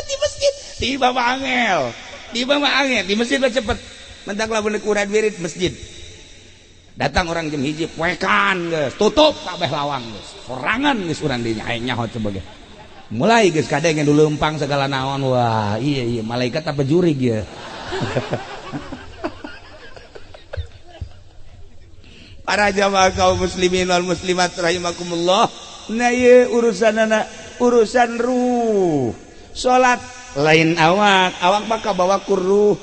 di masjid tiba angel di masjid mah cepet mentak lamun kurang wirid masjid datang orang jam hiji poekan geus tutup kabeh lawang geus sorangan geus urang dinya aya nyaho coba ge mulai geus kadang yang dulu empang segala naon wah iya malaikat apa jurig ya para jamaah kaum muslimin wal muslimat rahimakumullah nah ieu urusan ruh salat lain awak mah kabawa ku ruh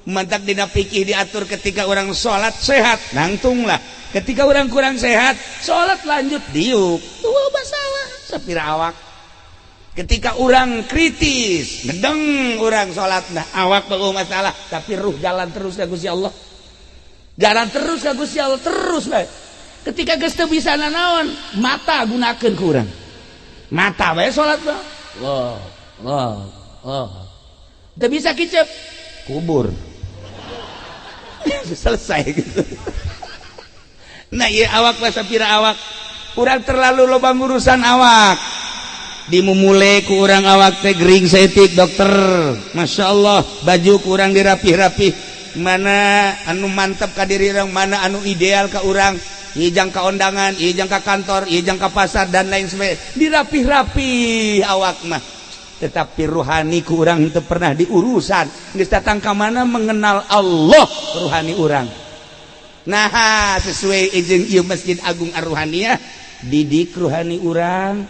mantak dina fikih diatur ketika orang salat sehat nangtunglah ketika orang kurang sehat salat lanjut diuk tuh masalah sapira awak ketika orang kritis ngedeng orang salat nah awak bawa masalah tapi ruh jalan terus ka Gusti Allah terus bae ketika geus teu bisa nanaon mata gunakeun ku urang mata bae salat mah teu bisa kicep kubur selesai gitu nah iya awak lah sapira awak urang terlalu loba urusan awak dimumule ku urang awak teh gering setik dokter Masya Allah baju ku urang dirapih-rapih mana anu mantap ka diri urang mana anu ideal ka urang ijang ka ondangan ijang ka kantor ijang ka pasar dan lain sebagainya dirapih-rapih awak mah tetapi ruhani ku urang itu pernah diurusan geus datang ka mana mengenal Allah ruhani urang nah sesuai jeung ieu Masjid Agung Ar-Ruhaniyah didik ruhani urang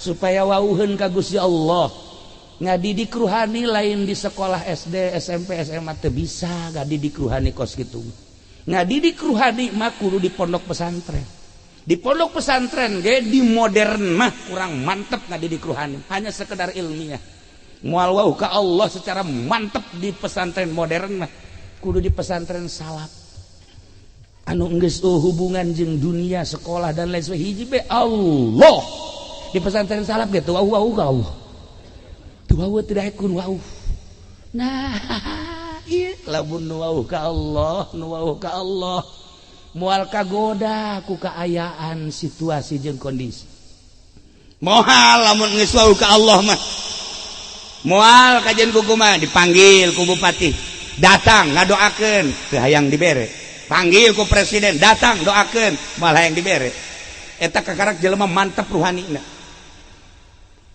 supaya wauheun ka Gusti Allah ngadidik ruhani lain di sekolah SD SMP SMA teu bisa ngadidik ruhani kos kitu ngadidik ruhani mah kudu di pondok pesantren ge di modern mah kurang mantep ngadidik ruhani hanya sekedar ilmiah moal wau ka Allah secara mantep di pesantren modern mah kudu di pesantren salaf anu geus hubungan jeung dunia sekolah dan lain sebagainya hiji be Allah di pesantren salaf ge teu wau ka Allah teu wau teu daekun wau nah ieu lamun nu wau ka Allah moal kagoda ku kaayaan situasi jeung kondisi moal lamun geus wau ka Allah mah moal kajian kumaha dipanggil ku bupati datang ngadoakeun teu hayang dibere panggil ku presiden datang doakeun moal hayang dibere eta kakarak jelema mantep ruhanina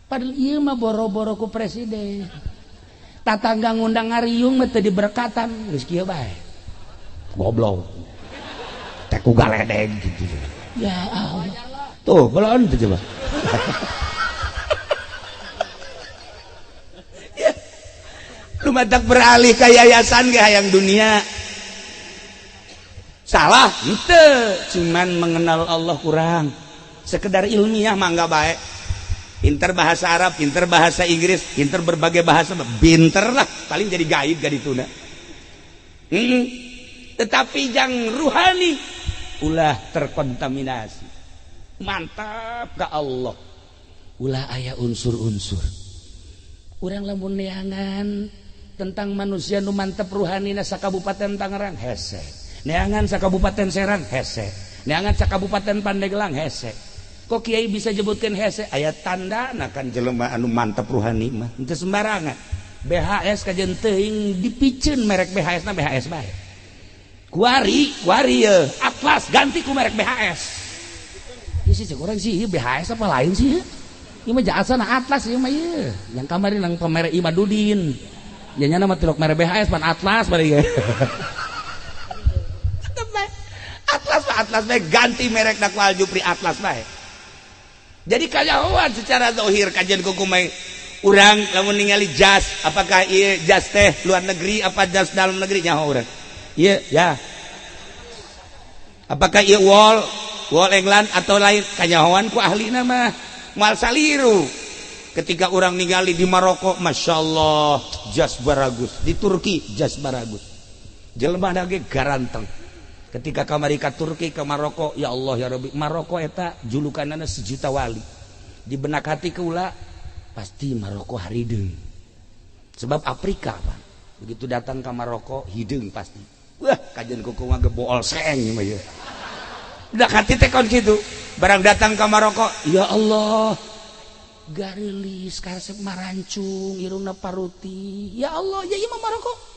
padahal ieu mah boro-boro ku presiden tatangga ngundang ngariung mah teu diberkatan geus kieu bae goblok teh ku galedeg gitu ya Allah tuh belon tuh coba ya lu matak beralih ke yayasan ge hayang dunia salah henteu cuman mengenal Allah kurang sekedar ilmiah mah enggak baik pinter bahasa Arab pinter bahasa Inggris pinter berbagai bahasa pinter lah paling jadi gaib gadituna tetapi jang ruhani ulah terkontaminasi mantap ka Allah ulah aya unsur-unsur urang lamun neangan tentang manusia nu mantep ruhanina sakabupaten Tangerang hese neangan sakabupaten Serang hese neangan sakabupaten Pandeglang hese kok kiai bisa jebutkeun hese aya tandana kan jelema anu mantep ruhani mah henteu sembarangan BHS kajen teuing dipikeun merek BHS na BHS bae kuari ya Atlas ganti ku merek BHS ieu sih cek urang sih BHS apa lain sih ieu mah jaasana Atlas ieu mah ieu yang kamari nang pamerek Imadudin nya nya mah tilok merek BHS pan Atlas bari ge Atlas bae ganti merek dak wal Jupri Atlas bae jadi kajahoan secara zahir kajian kukumai urang lamun ningali jas apakah ieu jas teh luar negeri apa jas dalam negeri nyaho urang iya ya apakah ieu wall England atau lain kanyahoan ku ahlina mah moal saliru ketika orang ningali di Maroko Masya Allah jas baragus, di Turki jas baragus, jelema dage garanteng. Ketika ke Amerika, Turki, ke Maroko, ya Allah ya Rabbi, Maroko eta julukanana sejuta wali. Di benak hati keula pasti Maroko harideung. Sebab Afrika Pak. Begitu datang ke Maroko hideung pasti. Wah, kajian kuku mah gebool seng mah ya. Benak hati teh kon kitu. Barang datang ke Maroko, ya Allah. Garilis karesep marancung, irungna paruti. Ya Allah, ya imam Maroko.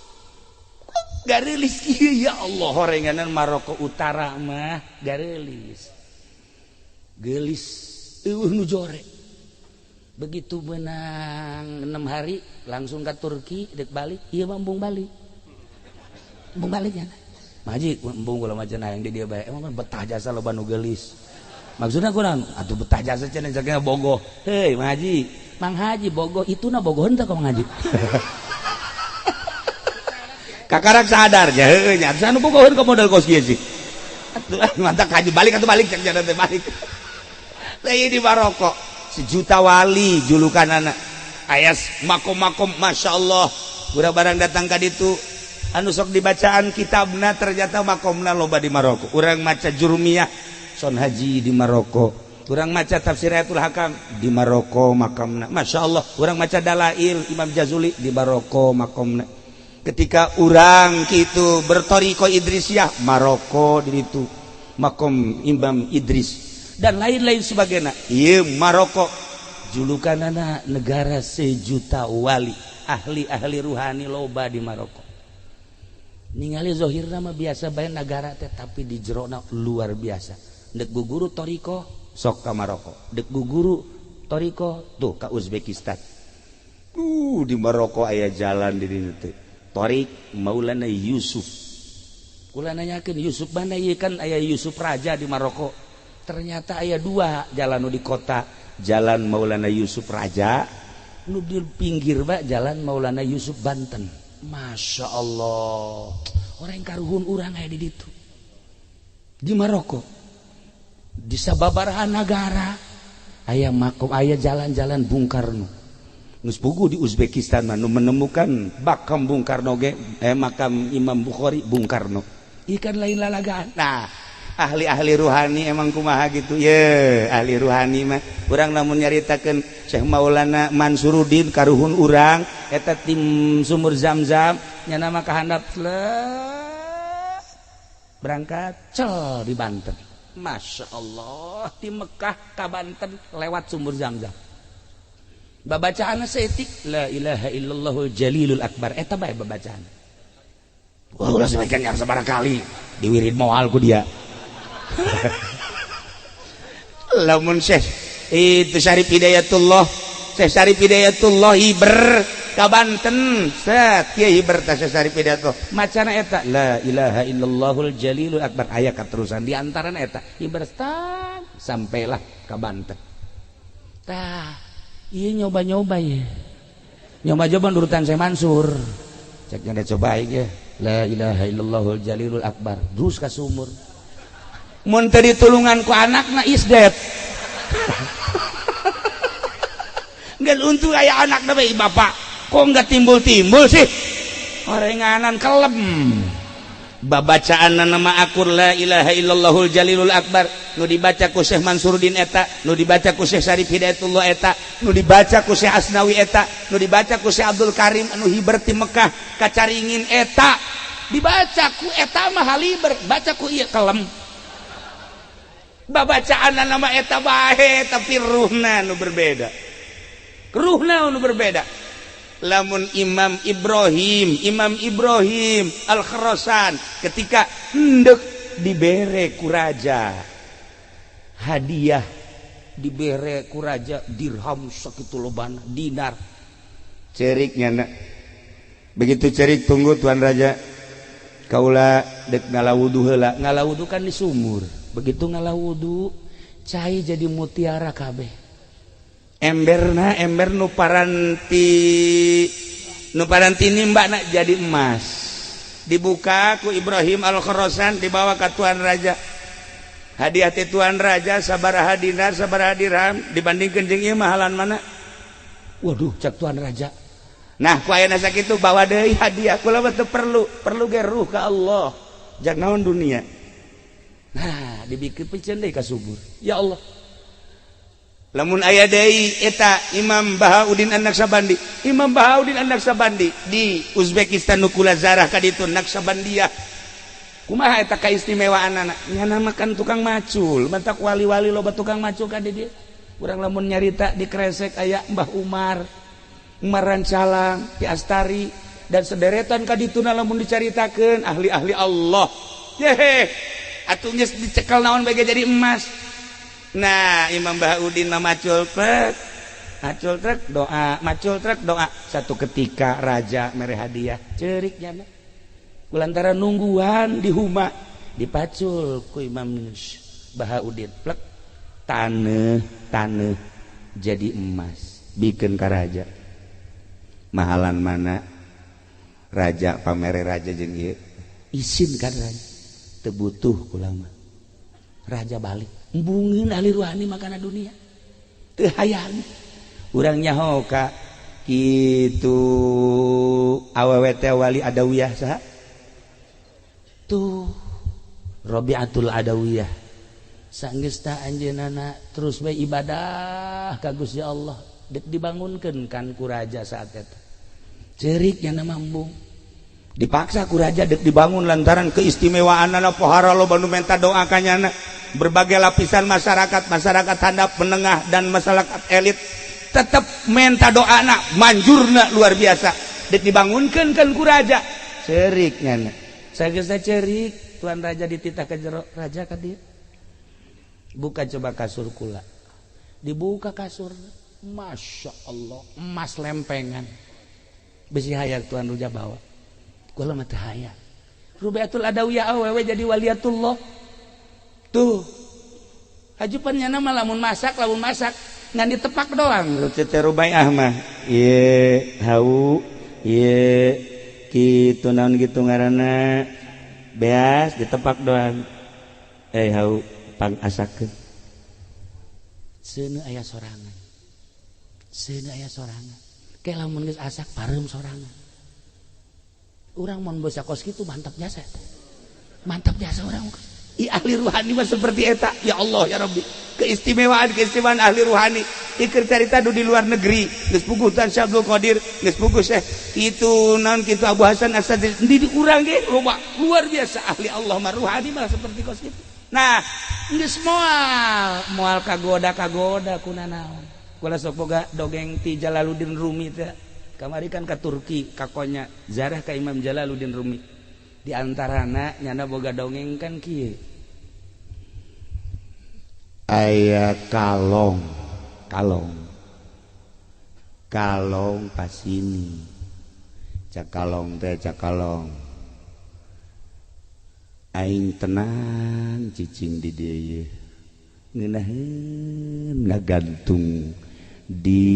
Garilis ya Allah horenganan Maroko Utara mah garilis gelis nu jore. Begitu menang 6 hari langsung ke Turki dek balik ieu mah embung balik nya maji embung kula macana yang di dia bae emang betah jasa loba nu gelis maksudna kurang atuh betah jasa cenah jagana bogoh heuy maji Mang Haji bogoh ituna bogoh henteu ka Mang Haji kakarak sadar ya heuh nya anu bogoheun ka modal kos kieu sih atuh mantap haji balik atuh balik cek jana teh balik teh di Maroko sejuta wali julukanana aya makom-makom masyaallah urang barang datang ka ditu anu sok dibacaan kitabna ternyata makomna loba di Maroko urang maca Jurumiyah Son Haji di Maroko urang maca Tafsiratul Hakam di Maroko makamna masyaallah urang maca Dalail Imam Jazuli di Maroko makomna. Ketika orang gitu bertoriko Idrisiyah Maroko di itu makom Imam Idris dan lain-lain sebagainya. Iya Maroko julukanana negara sejuta wali ahli-ahli ruhani loba di Maroko. Ningali zohirna mah biasa bae negara teh tapi di jerona luar biasa. Dek guguru toriko sok ka Maroko. Dek guguru toriko tuh ka Uzbekistan. Di Maroko aya jalan di dieu teh. Torik Maulana Yusuf. Kula nanyakeun Yusuf mana ieu kan aya Yusuf Raja di Maroko. Ternyata aya 2 jalan nu di kota, Jalan Maulana Yusuf Raja, nu di pinggir ba Jalan Maulana Yusuf Banten. Masya Allah. Orang karuhun urang aya di ditu. Di Maroko. Di sababaraha negara aya makom aya jalan-jalan Bung Karno. Nus pugu di Uzbekistan nu menemukan makam Bung Karno ge makam Imam Bukhari Bung Karno ikan lain lalagaan. Nah ahli-ahli ruhani emang kumaha gitu ye ahli ruhani mah urang namun nyaritakeun Syekh Maulana Mansuruddin karuhun urang eta tim sumur Zamzam nya nama kahandap berangkat cel di Banten. Masya Allah di Mekah ka Banten lewat sumur Zamzam babacaan seetik la ilaha illallahul jalilul akbar eta bae babacaan. Wah ulah sampaikan yang sabarang kali diwirid moal ku dia. Lamun Syekh itu Syarif Hidayatullah Syekh Syarif Hidayatullah hiber ka Banten set kieu hiber ta Syekh Syarif Hidayatullah macana eta la ilaha illallahul jalilul akbar aya katerusan di antarana eta hiber sampailah ka Banten. Tah iya nyoba-nyoba ya nyoba-nyoba nurutan saya Mansur ceknya dia cobain ya la ilaha illallahul jalilul akbar terus ke sumur mun teu ditulungan ku anakna isdet ngan untung aya anakna bae bapak kok enggak timbul-timbul sih orenganan kelem babacaan nama akur la ilaha illallahul jalilul akbar nu dibaca ku Syekh Mansuruddin eta nu dibaca ku Syekh Syarif Hidayatullah eta nu dibaca ku Syekh Asnawi eta nu dibaca ku Syekh Abdul Karim anu hiber ti Mekah kacaringin eta dibaca ku eta mah haliber baca ku ieu kelem babacaan nama eta bae tapi ruhna nu berbeda lamun Imam Ibrahim Al-Khurasan ketika hendek dibere ku raja hadiah dibere ku raja dirham sakitu lobana dinar ceriknya begitu cerik tunggu tuan raja kaula dek ngalawudu heula ngalawudu kan di sumur begitu ngalawudu cai jadi mutiara kabeh ember nu paranti nimbakna jadi emas dibuka ku Ibrahim Al-Khurasan dibawa ke tuan raja hadiah ti tuan raja sabaraha dinar sabaraha dirham dibandingkeun jeung ieu mahalan mana waduh cek tuan raja. Nah ku aya nasa kitu bawa deui hadiah kula mah teu perlu ge ruh ka Allah jak naon dunia. Nah dibikeun pikeun deui ka subur ya Allah. Lamun aya deui eta Imam Bahauddin An-Naqsabandi, Imam Bahauddin An-Naqsabandi di Uzbekistan nu kula zarah ka ditu Naqsabandiyah. Kumaha eta kaistimewaanna? Nyana makan tukang macul, mantak wali-wali loba tukang macul ka di dieu. Urang lamun nyarita di Kresek aya Mbah Umar Rancalang, Ki Astari dan sederetan ka dituna lamun dicaritakeun ahli-ahli Allah. Yehe, atuh geus dicekel naon bae jadi emas. Nah Imam Bahauddin mah macul trek doa, macul trek doa. Satu ketika raja mere hadiah ceurik nyana kulantaran nungguan di huma dipacul ku Imam Bahauddin plek taneuh jadi emas bikeun ka raja. Mahalan mana raja pamere raja jeung ieu isin kan raja teu butuh kula mah. Raja balik embungin ahli ruhani makana dunia teu hayang urang nyaho ka kitu awewe teh wali adawiyah saha tuh Rabi'atul Adawiyah sanggeus tah anjeunana terus bae ibadah ka Gusti Allah dek dibangunkeun kan ku raja saat eta ceurik nya mambung dipaksa ku raja dek dibangun lantaran keistimewaanna pohara loba nu menta doa ka nyana. Berbagai lapisan masyarakat handap menengah dan masyarakat elit tetap menta doana manjurna luar biasa dek dibangunkeun kan ku raja ceurik nyana sageus ceurik tuan raja dititah ka jero raja ka dieu buka coba kasur kula dibuka kasur masya Allah emas lempengan besi hayang tuan raja bawa kula mah teu hayang Rubiatul Adawiyah awewe jadi waliatullah. Tuh hajupannya nama lamun masak ngan ditepak doang lu teh Rubaiah mah ieu hau ieu kitu naon gitu ngaranna beas ditepak doang hau pang asakeun seuneu aya sorangan ke lamun geus asak pareum sorangan urang mun bosa kos kitu mantap jasa urang ahli ruhani mah seperti eta ya Allah ya Rabbi keistimewaan ahli ruhani ikir carita du di luar negeri geus puguh Tan Syekh Abdul Qadir geus puguh Syekh kitu naon kitu Abu Hasan As-Sadili di urang ge loba luar biasa ahli Allah mah ruhani mah seperti kos kitu. Nah geus moal kagoda kunanaon kula sok boga dongeng ti Jalaluddin Rumi teh kamari kan ka Turki kakonya zarah ka Imam Jalaluddin Rumi. Di antarana nyana boga dongeng kan kieu aya kalong pasini cakalong aing tenang cicing di dieu ngeunaheun ngagantung di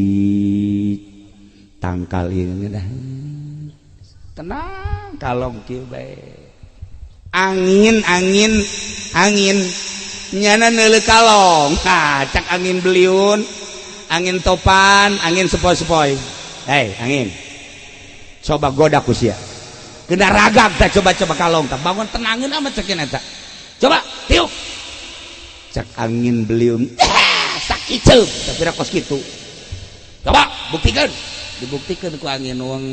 tangkal ieu ngeunaheun tenang kalong kieu bae angin nyana neuleuh kalong cak angin beliun angin topan angin sepoi-sepoi angin coba goda ku sia kena ragak teh coba kalong teh bangun tenangeun amat cek eta coba tiup cak angin beliun sakit tapi rakos kitu coba buktikan dibuktikan ku angin wang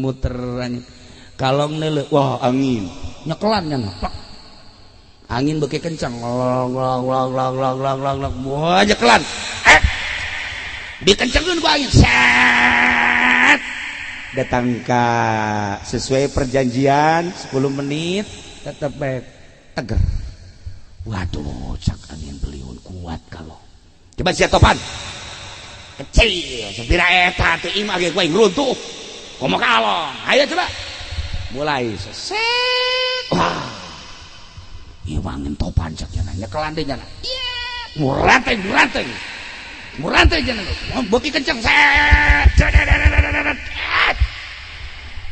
muter angin kalong neuleuh wah angin nyekelan nya angin beuki kencang log wah nyekelan dikencengkeun ku angin set datang ka sesuai perjanjian 10 menit tetep baik teger waduh cak angin beliun kuat kalau coba sia topan kecil sepira eta teh imah ge kuing runtuh komo kalong ayo coba mulai seset wah ieu angin topan cak nya nyekelan deui nya muranteng nya beuki kenceng set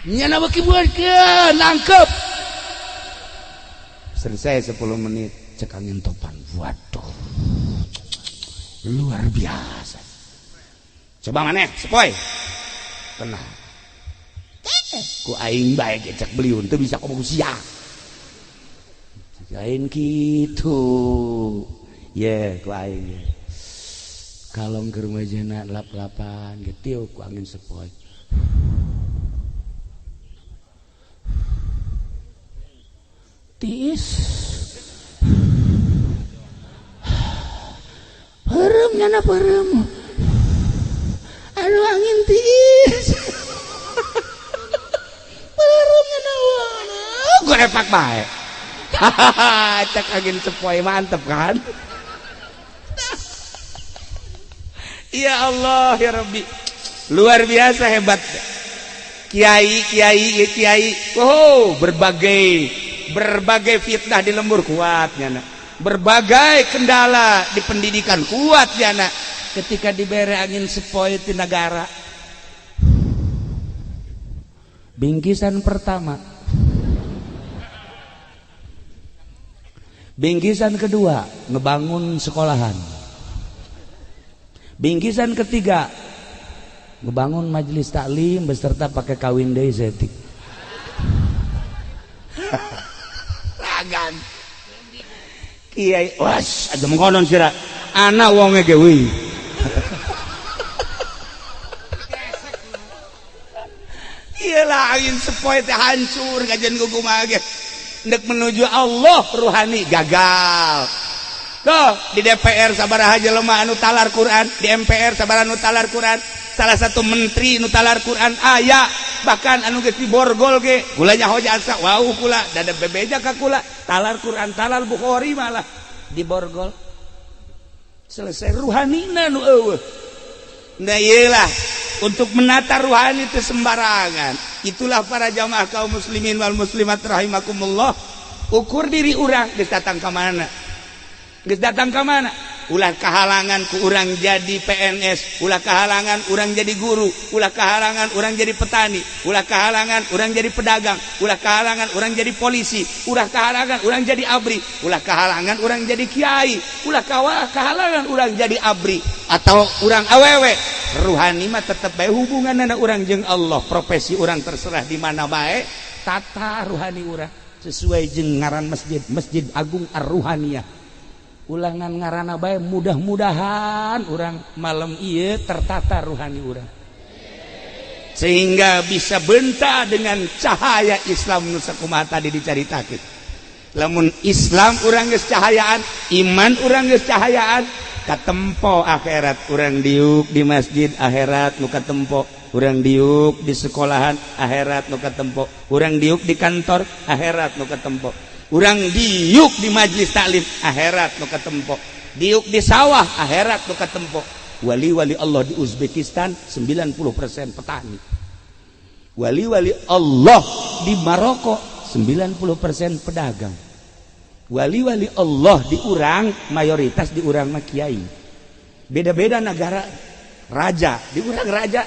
nya beuki buatkeun nangkep selesai 10 menit cek angin topan waduh luar biasa coba maneh sepoi tenang ku aing bae cek beliun teu bisa ngomong sia lain kitu ye ku aing kalong ke rumahna lap-lapan getiu ku angin sepoi tiis perem nyana perem anu angin tiis perem nyana gue repak bae cek angin sepoi mantep kan ya Allah ya Rabbi luar biasa hebat kiai oh berbagai fitnah di lembur kuatnya nak berbagai kendala di pendidikan kuatnya nak ketika diberi angin sepoi di negara bingkisan pertama bingkisan kedua ngebangun sekolahan bingkisan ketiga ngebangun majelis taklim beserta pakai kawin deui zetik ragan kiai was aja mengkonon sira anak wonge ge euy ieu lah angin sepoi teh hancur kajian kumaha ge ndek menuju Allah ruhani gagal tuh di DPR sabaraha jelema anu talar Quran di MPR sabaraha anu talar Quran salah satu menteri anu talar Quran aya bahkan anu geus diborgol ge kula nyaho jasa wau kula dada bebeja ka kula talar Quran talar Bukhari malah diborgol selesai ruhanina nu eueuh nah iyalah untuk menata ruhani itu sembarangan itulah para jamaah kaum muslimin wal muslimat rahimakumullah ukur diri urang geus datang ka mana geus datang ka mana ulah kehalangan ku urang jadi PNS ulah kehalangan urang jadi guru ulah kehalangan urang jadi petani ulah kehalangan urang jadi pedagang ulah kehalangan urang jadi polisi ulah kehalangan urang jadi abri ulah kehalangan urang jadi kiai ulah kehalangan urang jadi abri atau urang awewe ruhani mah tetep bae hubunganna urang jeung Allah profesi urang terserah di mana bae tata ruhani urang sesuai jeung ngaran Masjid Agung Ar-Ruhaniyah ulangan ngarana bae mudah-mudahan urang malam ieu tertata ruhani urang sehingga bisa benta dengan cahaya Islam nu sakumaha tadi dicaritakeun lamun Islam urang geus cahayaan iman urang geus cahayaan katempo akhirat urang diuk di masjid akhirat nu katempo urang diuk di sekolahan akhirat nu katempo urang diuk di kantor akhirat nu katempo urang diuk di majelis taklim akhirat nu katempo diuk di sawah akhirat nu katempo wali-wali Allah di Uzbekistan 90% petani wali-wali Allah di Maroko 90% pedagang wali-wali Allah di urang mayoritas di urang mah kiai beda-beda negara raja di urang raja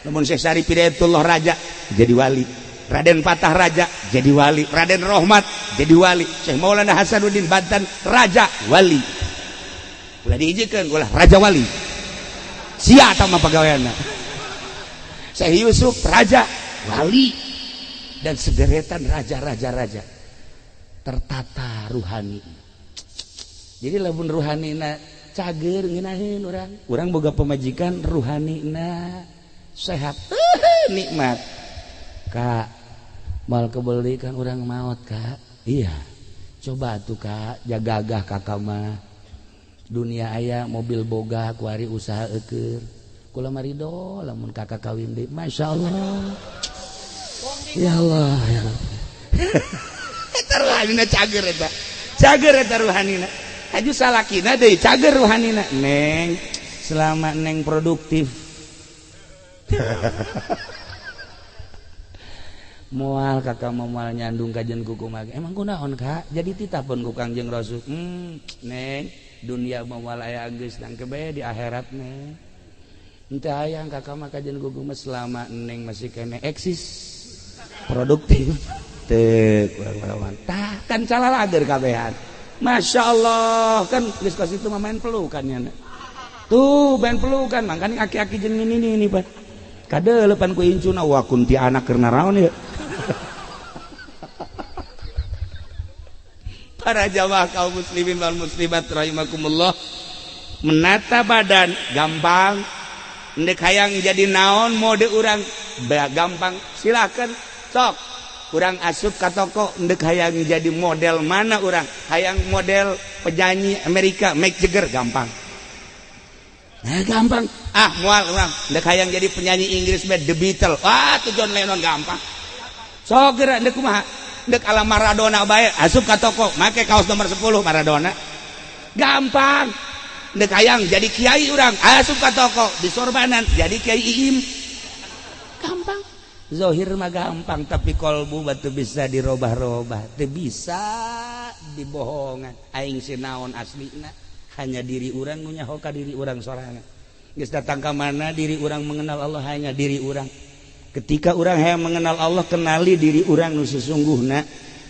namun Syekh Syarif Hidayatullah raja jadi wali Raden Patah Raja jadi wali Raden Rohmat jadi wali Syekh Maulana Hasanuddin Banten raja wali ulah diijikeun ulah raja wali sia eta mah pagaweanna Syekh Yusuf raja wali dan sederetan raja-raja tertata ruhani jadi lamun ruhanina cager ngeunaheun urang boga pemajikan ruhanina sehat nikmat Kak mal kebelikan orang maut Kak iya coba tuh Kak jagagah kakak mah dunia aya mobil boga kuari usaha eukeur kula marido lamun kakak kawin deui masyaallah ya Allah ya Rabbi eta ruhanina cager eta ruhanina aju salakina deui cager ruhanina neng selama neng produktif moal kakak moal nyandung kajian kukumaha emang kunaon Kak jadi titapun ku Kangjeng Rasul neng dunia moal aya geus dan kebe di akhirat neng henteu hayang kakak mah kajian kukumaha selama neng masih kene eksis produktif teu kurang tah kan calalager kabehan Masya Allah kan geus ka situ mah main pelukan nya tuh ben pelukan makanya aki-aki jeung ini pan kadeulepan ku incuna wah kunti anak keur naraon ya. Para jamaah kaum muslimin wal muslimat rahimakumullah, menata badan gampang, ndek hayang jadi naon mode urang gampang, silakan sok urang asup ka toko ndek hayang jadi model mana urang, hayang model penyanyi Amerika Mick Jagger gampang. Gampang moal urang ndek hayang jadi penyanyi Inggris The Beatles, tuh John Lennon gampang. Sok geura ndek kumaha dek ala Maradona bae asup ka toko make kaos nomor 10 Maradona gampang. Dek hayang jadi kiai urang asup ka toko disorbanan jadi kiai Iim gampang. Zahir mah gampang tapi kolbu batu bisa dirobah-robah teu bisa dibohongan. Aing sinaon aslina hanya diri urang nu nyaho ka diri urang sorangan. Geus datang ka mana diri urang mengenal Allah hanya diri urang. Ketika orang yang mengenal Allah kenali diri orang nu sesungguhna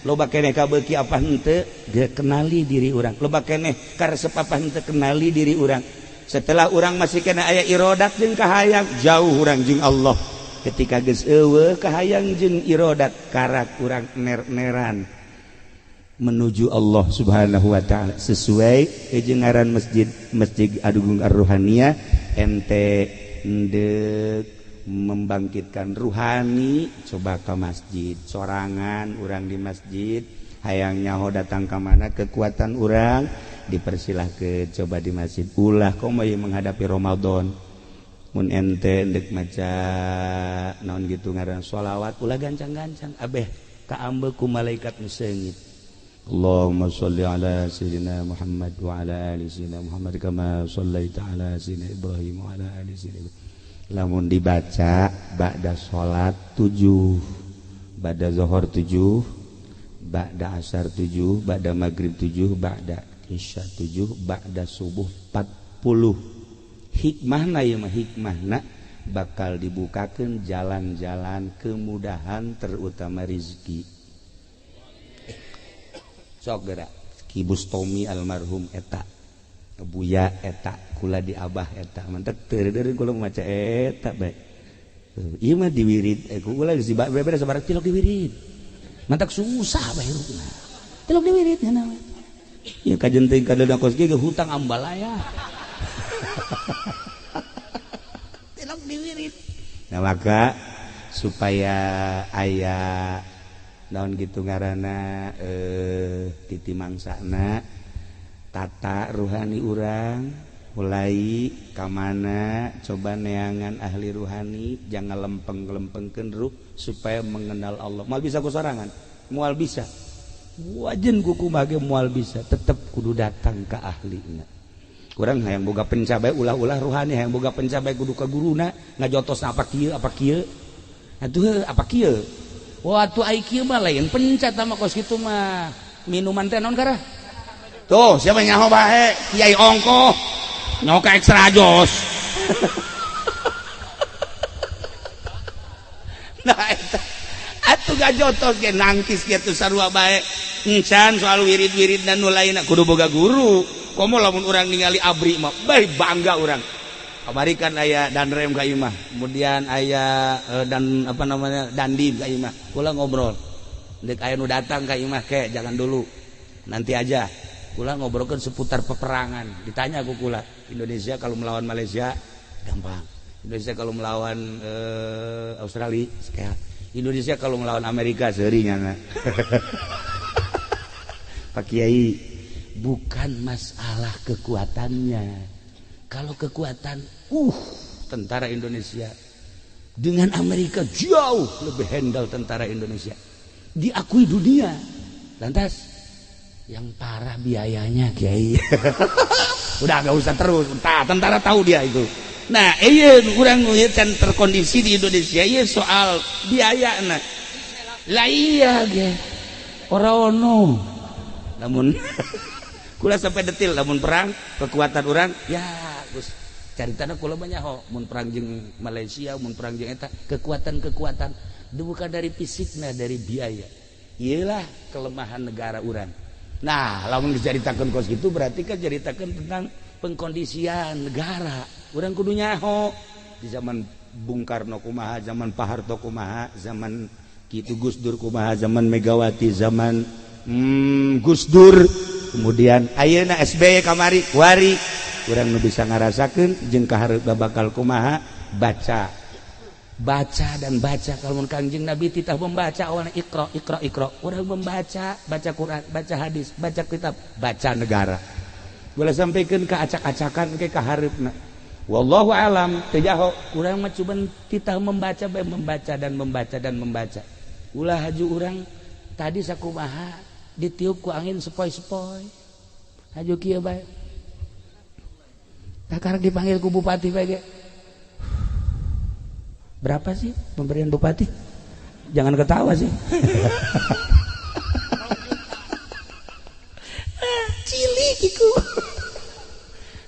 loba keneh kabeuki apa henteu kenali diri orang loba keneh karesep apa henteu kenali diri orang. Setelah orang masih kena aya irodat jeung kahayang jauh orang jeung Allah. Ketika geus eueuh kahayang jeung irodat karak urang ner-neran menuju Allah Subhanahu wa taala sesuai jeung ngaran Masjid Agung Ar-Ruhaniyah ente ndek membangkitkan ruhani coba ke masjid sorangan orang di masjid hayang nyaho datang ke mana kekuatan orang dipersilahkan coba di masjid ulah komoy menghadapi Ramadan mun ente endek maca naon gitu ngaran sholawat ulah gancang-gancang abeh kaambe ku malaikat nu seungit Allahumma sholli ala sayyidina Muhammad wa ala ali sayyidina Muhammad kama shallaita ala sayyidina Ibrahim wa ala ali sayyidina lamun dibaca ba'da sholat 7 ba'da zuhur 7 ba'da asar 7 ba'da maghrib 7 ba'da isya 7 ba'da subuh 40 hikmahna ya mah hikmahna bakal dibukakeun jalan-jalan kemudahan terutama rezeki sok geura Ki Bustami almarhum eta Buya eta kula di abah eta mantek teu kula maca eta bae. Ieu mah diwirid kula geus dibere sabar tilok diwirid. Mantek susah bae rupna. Tilok diwirid cenah we. Ieu kajenting kadana kos ge hutang ambalaya. Tilok diwirid. Nah maka supaya aya naon gitu ngaranna titi mangsana tata ruhani urang mulai kamana coba neangan ahli ruhani jangan lempeng-lempengkeun ruh supaya mengenal Allah. Moal bisa ku sorangan moal bisa wajen kuku mage moal bisa tetep kudu datang ka ahlina. Urang hayang boga pencabai ulah-ulah ruhani hayang boga pencabai kudu ka guruna ngajotosna apa kieu atuh apa kieu wah atuh ai kieu mah lain pencat mah kos kitu mah minuman teh naon karah tuh siapa nyaho bae Kiai Ongko nyoka ekstra jos. Nah eta atuh gajotos ge nangkis kitu sarua bae encan soal wirid-wirid dan nu lainna kudu boga guru komo lamun urang ningali abri mah bae bangga urang kamari kan aya danrem ka imah kemudian aya dan apa namanya dandim ka imah kula ngobrol dek aya nu datang ka imah ke jangan dulu nanti aja kula ngobrolkan seputar peperangan. Ditanya aku kula, Indonesia kalau melawan Malaysia gampang. Indonesia kalau melawan Australia sekehat. Indonesia kalau melawan Amerika seuringna. Pak Kiai, bukan masalah kekuatannya. Kalau kekuatan tentara Indonesia dengan Amerika jauh lebih handal tentara Indonesia. Diakui dunia. Lantas yang parah biayanya Kiai. Udah gak usah terus tentara tahu dia itu. Nah kurang kan terkondisi di Indonesia ya soal biaya nah lah iya ge ora ono namun kula sampai detil namun perang kekuatan orang ya Gus caritana kula banyak mun perang jeung Malaysia mun perang jeung eta kekuatan bukan dari fisikna dari biaya iyalah kelemahan negara urang. Nah lamun diceritakan kos gitu berarti kan ceritakan tentang pengkondisian negara urang kudu nyaho di zaman Bung Karno kumaha zaman Pak Harto kumaha zaman Kitu Gus Dur kumaha zaman Megawati zaman Gus Dur kemudian ayeuna SBY kamari wari urang nu bisa ngarasakeun jeung kahareup bakal kumaha baca dan baca kalau Kangjeng Nabi titah membaca awalnya Iqra urang membaca Quran baca hadis baca kitab baca negara boleh sampaikan ke acak-acakan ke kahareupna wallahu alam teu jaho urang mah cuman titah membaca dan membaca ulah haju urang tadi sakumaha ditiup ku angin sepoi-sepoi haju kieu bae tah karek dipanggil ku bupati bae berapa sih pemberian bupati? Jangan ketawa sih. Cilik iku.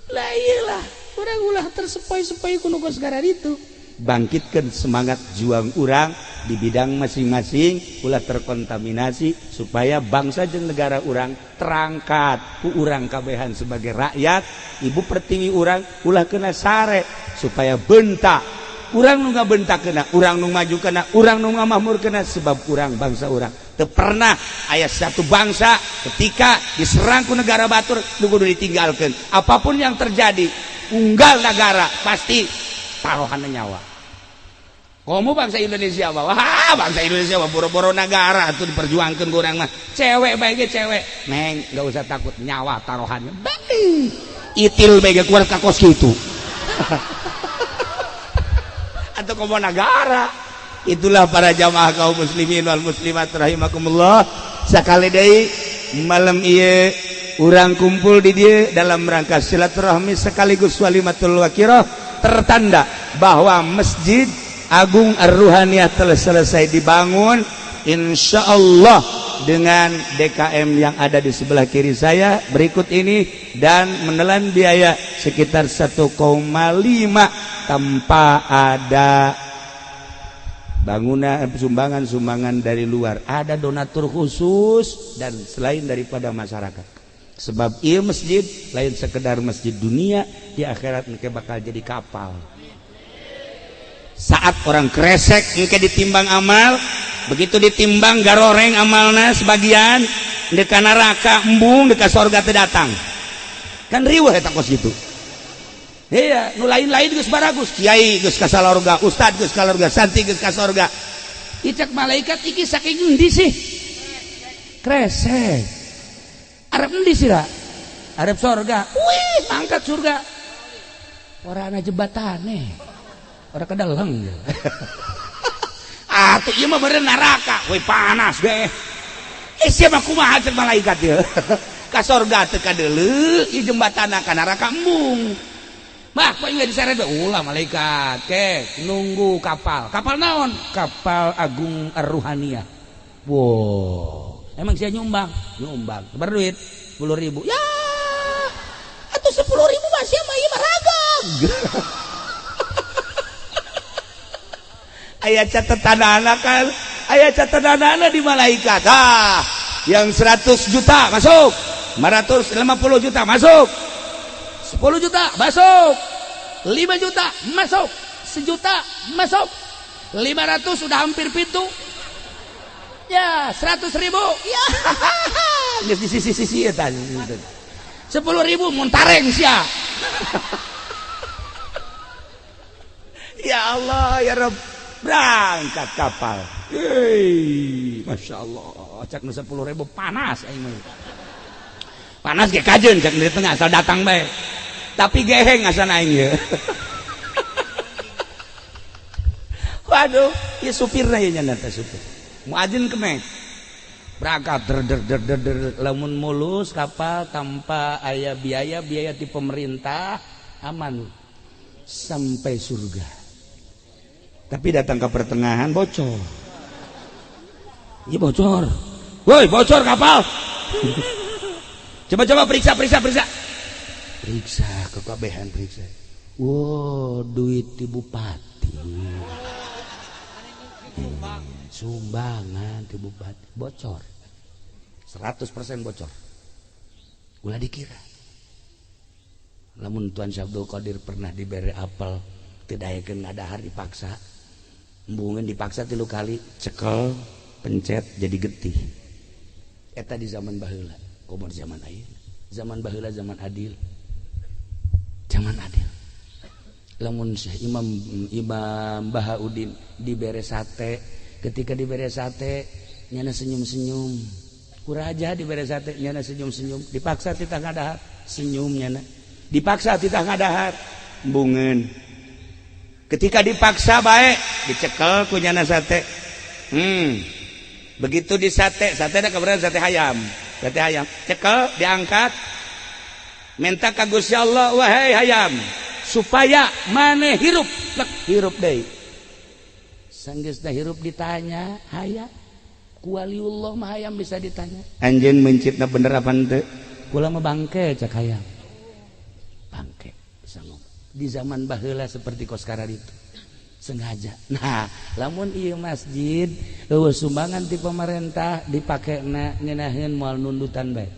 Lah iyalah, urang ulah tersepoi-sepoi ku nu segara itu. Bangkitkan semangat juang urang di bidang masing-masing ulah terkontaminasi supaya bangsa jeung negara urang terangkat ku urang kabehan sebagai rakyat ibu pertiwi urang ulah kena sare supaya bentak urang nu ngabentak kena, urang nu maju kena, urang nu ngamakmur kena sebab urang bangsa urang teu pernah aya satu bangsa ketika diserang ku negara batur nu kudu ditinggalkeun apapun yang terjadi unggal negara pasti taruhan nyawa komo bangsa Indonesia wah bangsa Indonesia wah boro-boro negara atuh diperjuangkeun ku urang mah cewek bae ge cewek neng enggak usah takut nyawa taruhannya bae itil bae ge keluar ka kos kitu atau komo negara itulah para jamaah kaum muslimin wal muslimat rahimakumullah sakali deui malam ieu urang kumpul di dieu dalam rangka silaturahmi sekaligus walimatul wakirah tertanda bahwa Masjid Agung Ar-Ruhaniyah telah selesai dibangun insyaallah dengan DKM yang ada di sebelah kiri saya berikut ini dan menelan biaya sekitar 1,5 tanpa ada bangunan sumbangan dari luar ada donatur khusus dan selain daripada masyarakat sebab ieu masjid lain sekedar masjid dunia di akhirat engke bakal jadi kapal saat orang kresek engke ditimbang amal begitu ditimbang garoreng amalna sebagian deka neraka embung deka sorga teu datang kan riweuh eta kos kitu. Iya, nu lain-lain geus baragus, kiai geus ka salorga, ustad geus ka salorga, santri geus ka sorga. Icak malaikat iki saking endi sih? Kresek. Arep endi sih ra? Arep sorga. Wih, mangkat surga. Ora ana jebatane. Ora kedeleng. Atuh ieu mah beureun neraka, wih panas ge. Sia mah kumaha cek malaikat ieu? Ka sorga teu kadeuleu, ieu jembatana ka neraka embung. Mah, kok enggak diseret ulah malaikat ke nunggu kapal naon kapal Agung Ar-Ruhaniyah wow emang saya nyumbang berduit 10.000 ya atau 10.000 masih mah ieu ragam aya catatanana kan aya catatanana di malaikat yang 100 juta masuk 550 juta masuk 10 juta masuk 5 juta masuk 1 juta masuk 500 sudah hampir pintu ya 100.000 ya geus di sisi-sisi eta 10.000 mun tareng sia ya Allah ya Rabb berangkat kapal Masya Allah cak nu 10.000 panas aing panas ge kajeun cak di tengah asal datang bae tapi geheng asa aing ye waduh ieu supirna ieu nya teh supir muadzin kemek berangkat der lamun mulus kapal tanpa aya biaya di pemerintah aman sampai surga tapi datang ke pertengahan bocor iya bocor woi bocor kapal coba periksa kekabehan periksa wow duit di bupati sumbangan di bupati bocor 100% bocor ulah dikira lamun Tuan Syabdul Qadir pernah diberi apel tidayakeun ngadahar dipaksa embungeun dipaksa 3 kali cekel pencet jadi getih eta di zaman baheula komo zaman ayeuna zaman baheula zaman adil lamun Syekh Imam Bahaudin dibere sate ketika dibere sate nyana senyum-senyum kuraja dibere sate nyana senyum-senyum dipaksa titah ngadahar senyum nyana dipaksa titah ngadahar embungeun ketika dipaksa baik dicekel ku nyana sate begitu di sate da kabarana sate hayam cekel diangkat minta ka Gusti Allah wahai hayam supaya maneh hirup deui sanggeusna hirup ditanya hayam ku waliullah mah hayam bisa ditanya anjeun mencitna bener apa henteu kula mah bangke cak hayam bangke bisa ngomong di zaman baheula seperti kos sekarang itu sengaja nah lamun ieu masjid eueuh sumbangan ti pemerintah dipakena ngeunaheun moal nundutan bae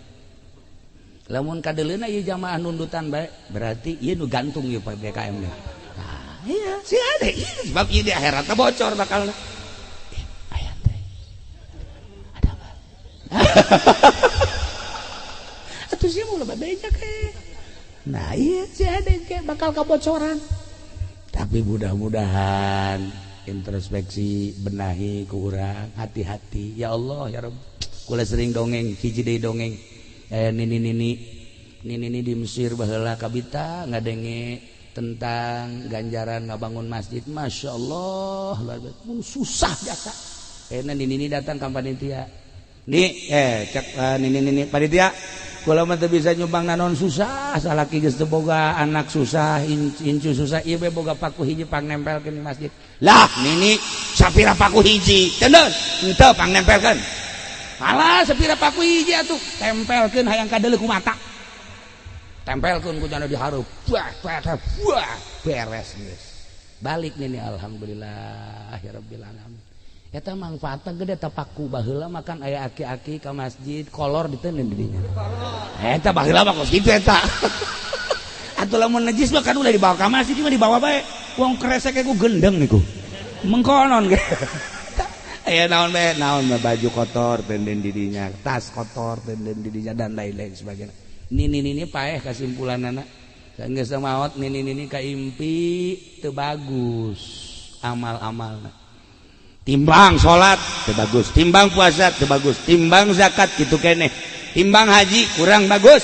lamun kadeleuna ieu jamaah nundutan bae berarti ieu nu gantung ieu PPKM nya nah iya si ade sebab ieu di akhirat teh bocor bakalna aya teh ada apa atuh sia mah loba beja ke nah iya si ade ke bakal kabocoran tapi mudah-mudahan introspeksi benahi ku urang hati-hati ya Allah ya Rabb kula sering dongeng hiji deui dongeng nini di Mesir baheula kabita ngadenge tentang ganjaran ngabangun masjid Masya Allah susah jasa nini datang ka panitia cek nini panitia kula mah teu bisa nyumbang naon susah salaki geus teu boga anak susah incu susah ieu bae boga paku hiji pangnempelkeun di masjid lah nini sapira paku hiji cendeun henteu pangnempelkeun alah sapira paku hiji atuh tempelkeun hayang kadeuleu ku mata tempelkeun ku jana diharup beres geus balik nini alhamdulillah ya rabbil alamin eta manfaatna gede eta paku baheula makan aya aki-aki ka masjid kolor diteuneun di dinya eta baheula mah kos kitu eta atuh lamun najis mah kan ulah dibawa ka masjid mah dibawa bae wong kresek ku gendeng niku mengkonon ge aya naon baju kotor tenden di dinya tas kotor tenden di dinya dan lain-lain sebagainya nini paeh kasimpulanana geus maot nini kaimpi teu bagus amal-amalna timbang salat teu bagus timbang puasa teu bagus timbang zakat kitu keneh timbang haji kurang bagus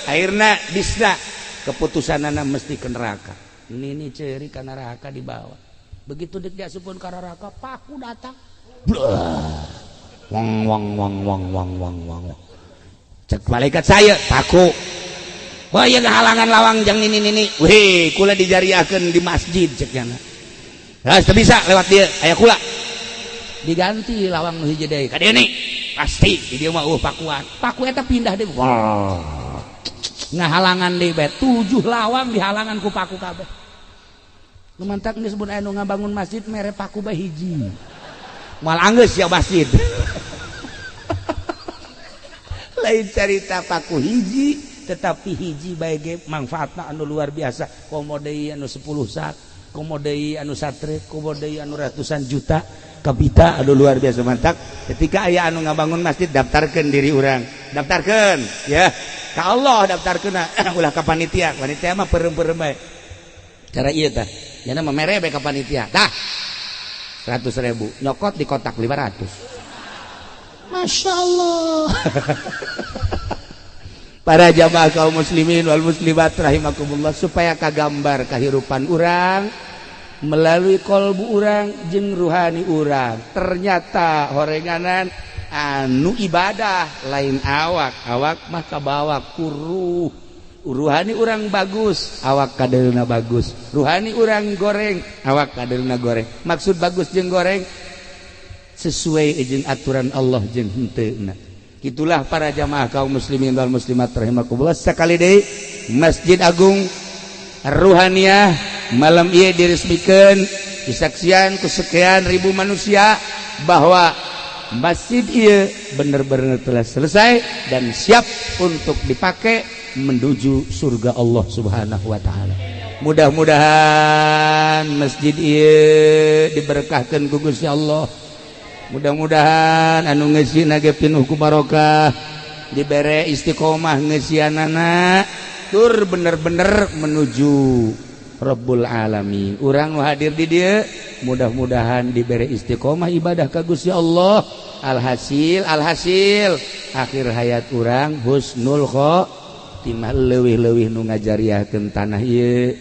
akhirna bisna keputusanana mesti ke neraka ini ceuri ka neraka dibawa begitu deuk diasupkeun ka neraka paku datang wang cek malaikat saya paku wah ieu halangan lawang jang nini weh kula dijariakeun di masjid cek cenah teu bisa lewat dieu aya kula diganti lawang nu hiji deui ka dieu nih pasti di dieu mah paku eta pindah deui ngahalangan deui bae 7 lawang dihalangan ku paku kabeh lumantak geus mun aya nu ngabangun masjid mere paku bae hiji moal anggeus ya masjid lain cerita paku hiji tetapi hiji bae ge manfaatna anu luar biasa komo deui anu 10 sak komo deui anu satre komo deui anu ratusan juta kabita anu luar biasa mantap ketika aya anu ngabangun masjid daftarkeun diri urang daftarkeun ya ka Allah daftarkeun ulah ka panitia mah peureum-peureum bae cara ieu tah nya mah mere bae ka panitia tah 100.000 nyokot di kotak 500 Masya Allah para jamaah kaum muslimin wal muslimat rahimakumullah supaya kagambar kahirupan urang melalui kolbu urang jeung ruhani urang ternyata horenganan anu ibadah lain awak mah kabawa kuruh ruhani urang bagus awak kadeulna bagus ruhani urang goreng awak kadeulna goreng maksud bagus jeung goreng sesuai jeung aturan Allah jeung henteuna itulah para jamaah kaum muslimin wal muslimat rahimakumullah sekali deui Masjid Agung Ruhaniyah malam ieu diresmikeun disaksian ku sekian ribu manusia bahwa masjid ieu bener-bener telah selesai dan siap untuk dipakai menuju surga Allah Subhanahu wa taala. Mudah-mudahan masjid ieu diberkahkeun ku Gusti Allah. Mudah-mudahan anu ngeusieuna ge pinuh ku barokah, dibere istiqomah ngeusianana tur bener-bener menuju Rabbul Alamin. Urang nu hadir di dieu mudah-mudahan dibere istiqomah ibadah ka Gusti Allah. Alhasil akhir hayat urang husnul khotimah, leuwih-leuwih nu ngajariahkeun tanah ieu.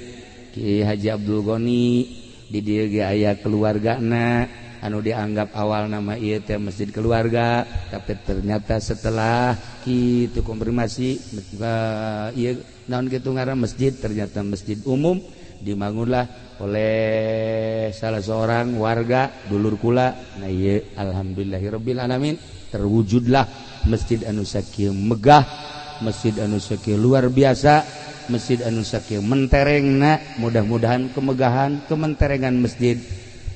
Ki Haji Abdul Ghani di dieu ge aya keluargana anu dianggap awal nama ieu teh masjid keluarga, tapi ternyata setelah kitu konfirmasi ieu naon kitu ngaran masjid, ternyata masjid umum dibangunlah oleh salah seorang warga dulur kula. Nah ieu alhamdulillahirabbil alamin terwujudlah masjid anu sakieu megah, masjid anu sakieu luar biasa, masjid anu sakieu menterengna. Mudah-mudahan kemegahan kementerengan masjid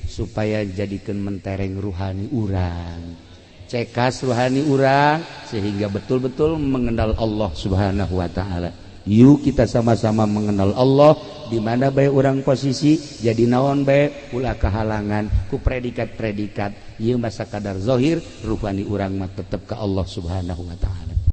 supaya jadikan mentereng ruhani urang, cekas ruhani urang sehingga betul-betul mengenal Allah Subhanahu wa taala. Yuk kita sama-sama mengenal Allah, di mana bae urang posisi jadi naon bae ulah kehalangan ku predikat-predikat ieu mah sakadar zahir, ruhani urang mah tetep ka Allah Subhanahu wa taala.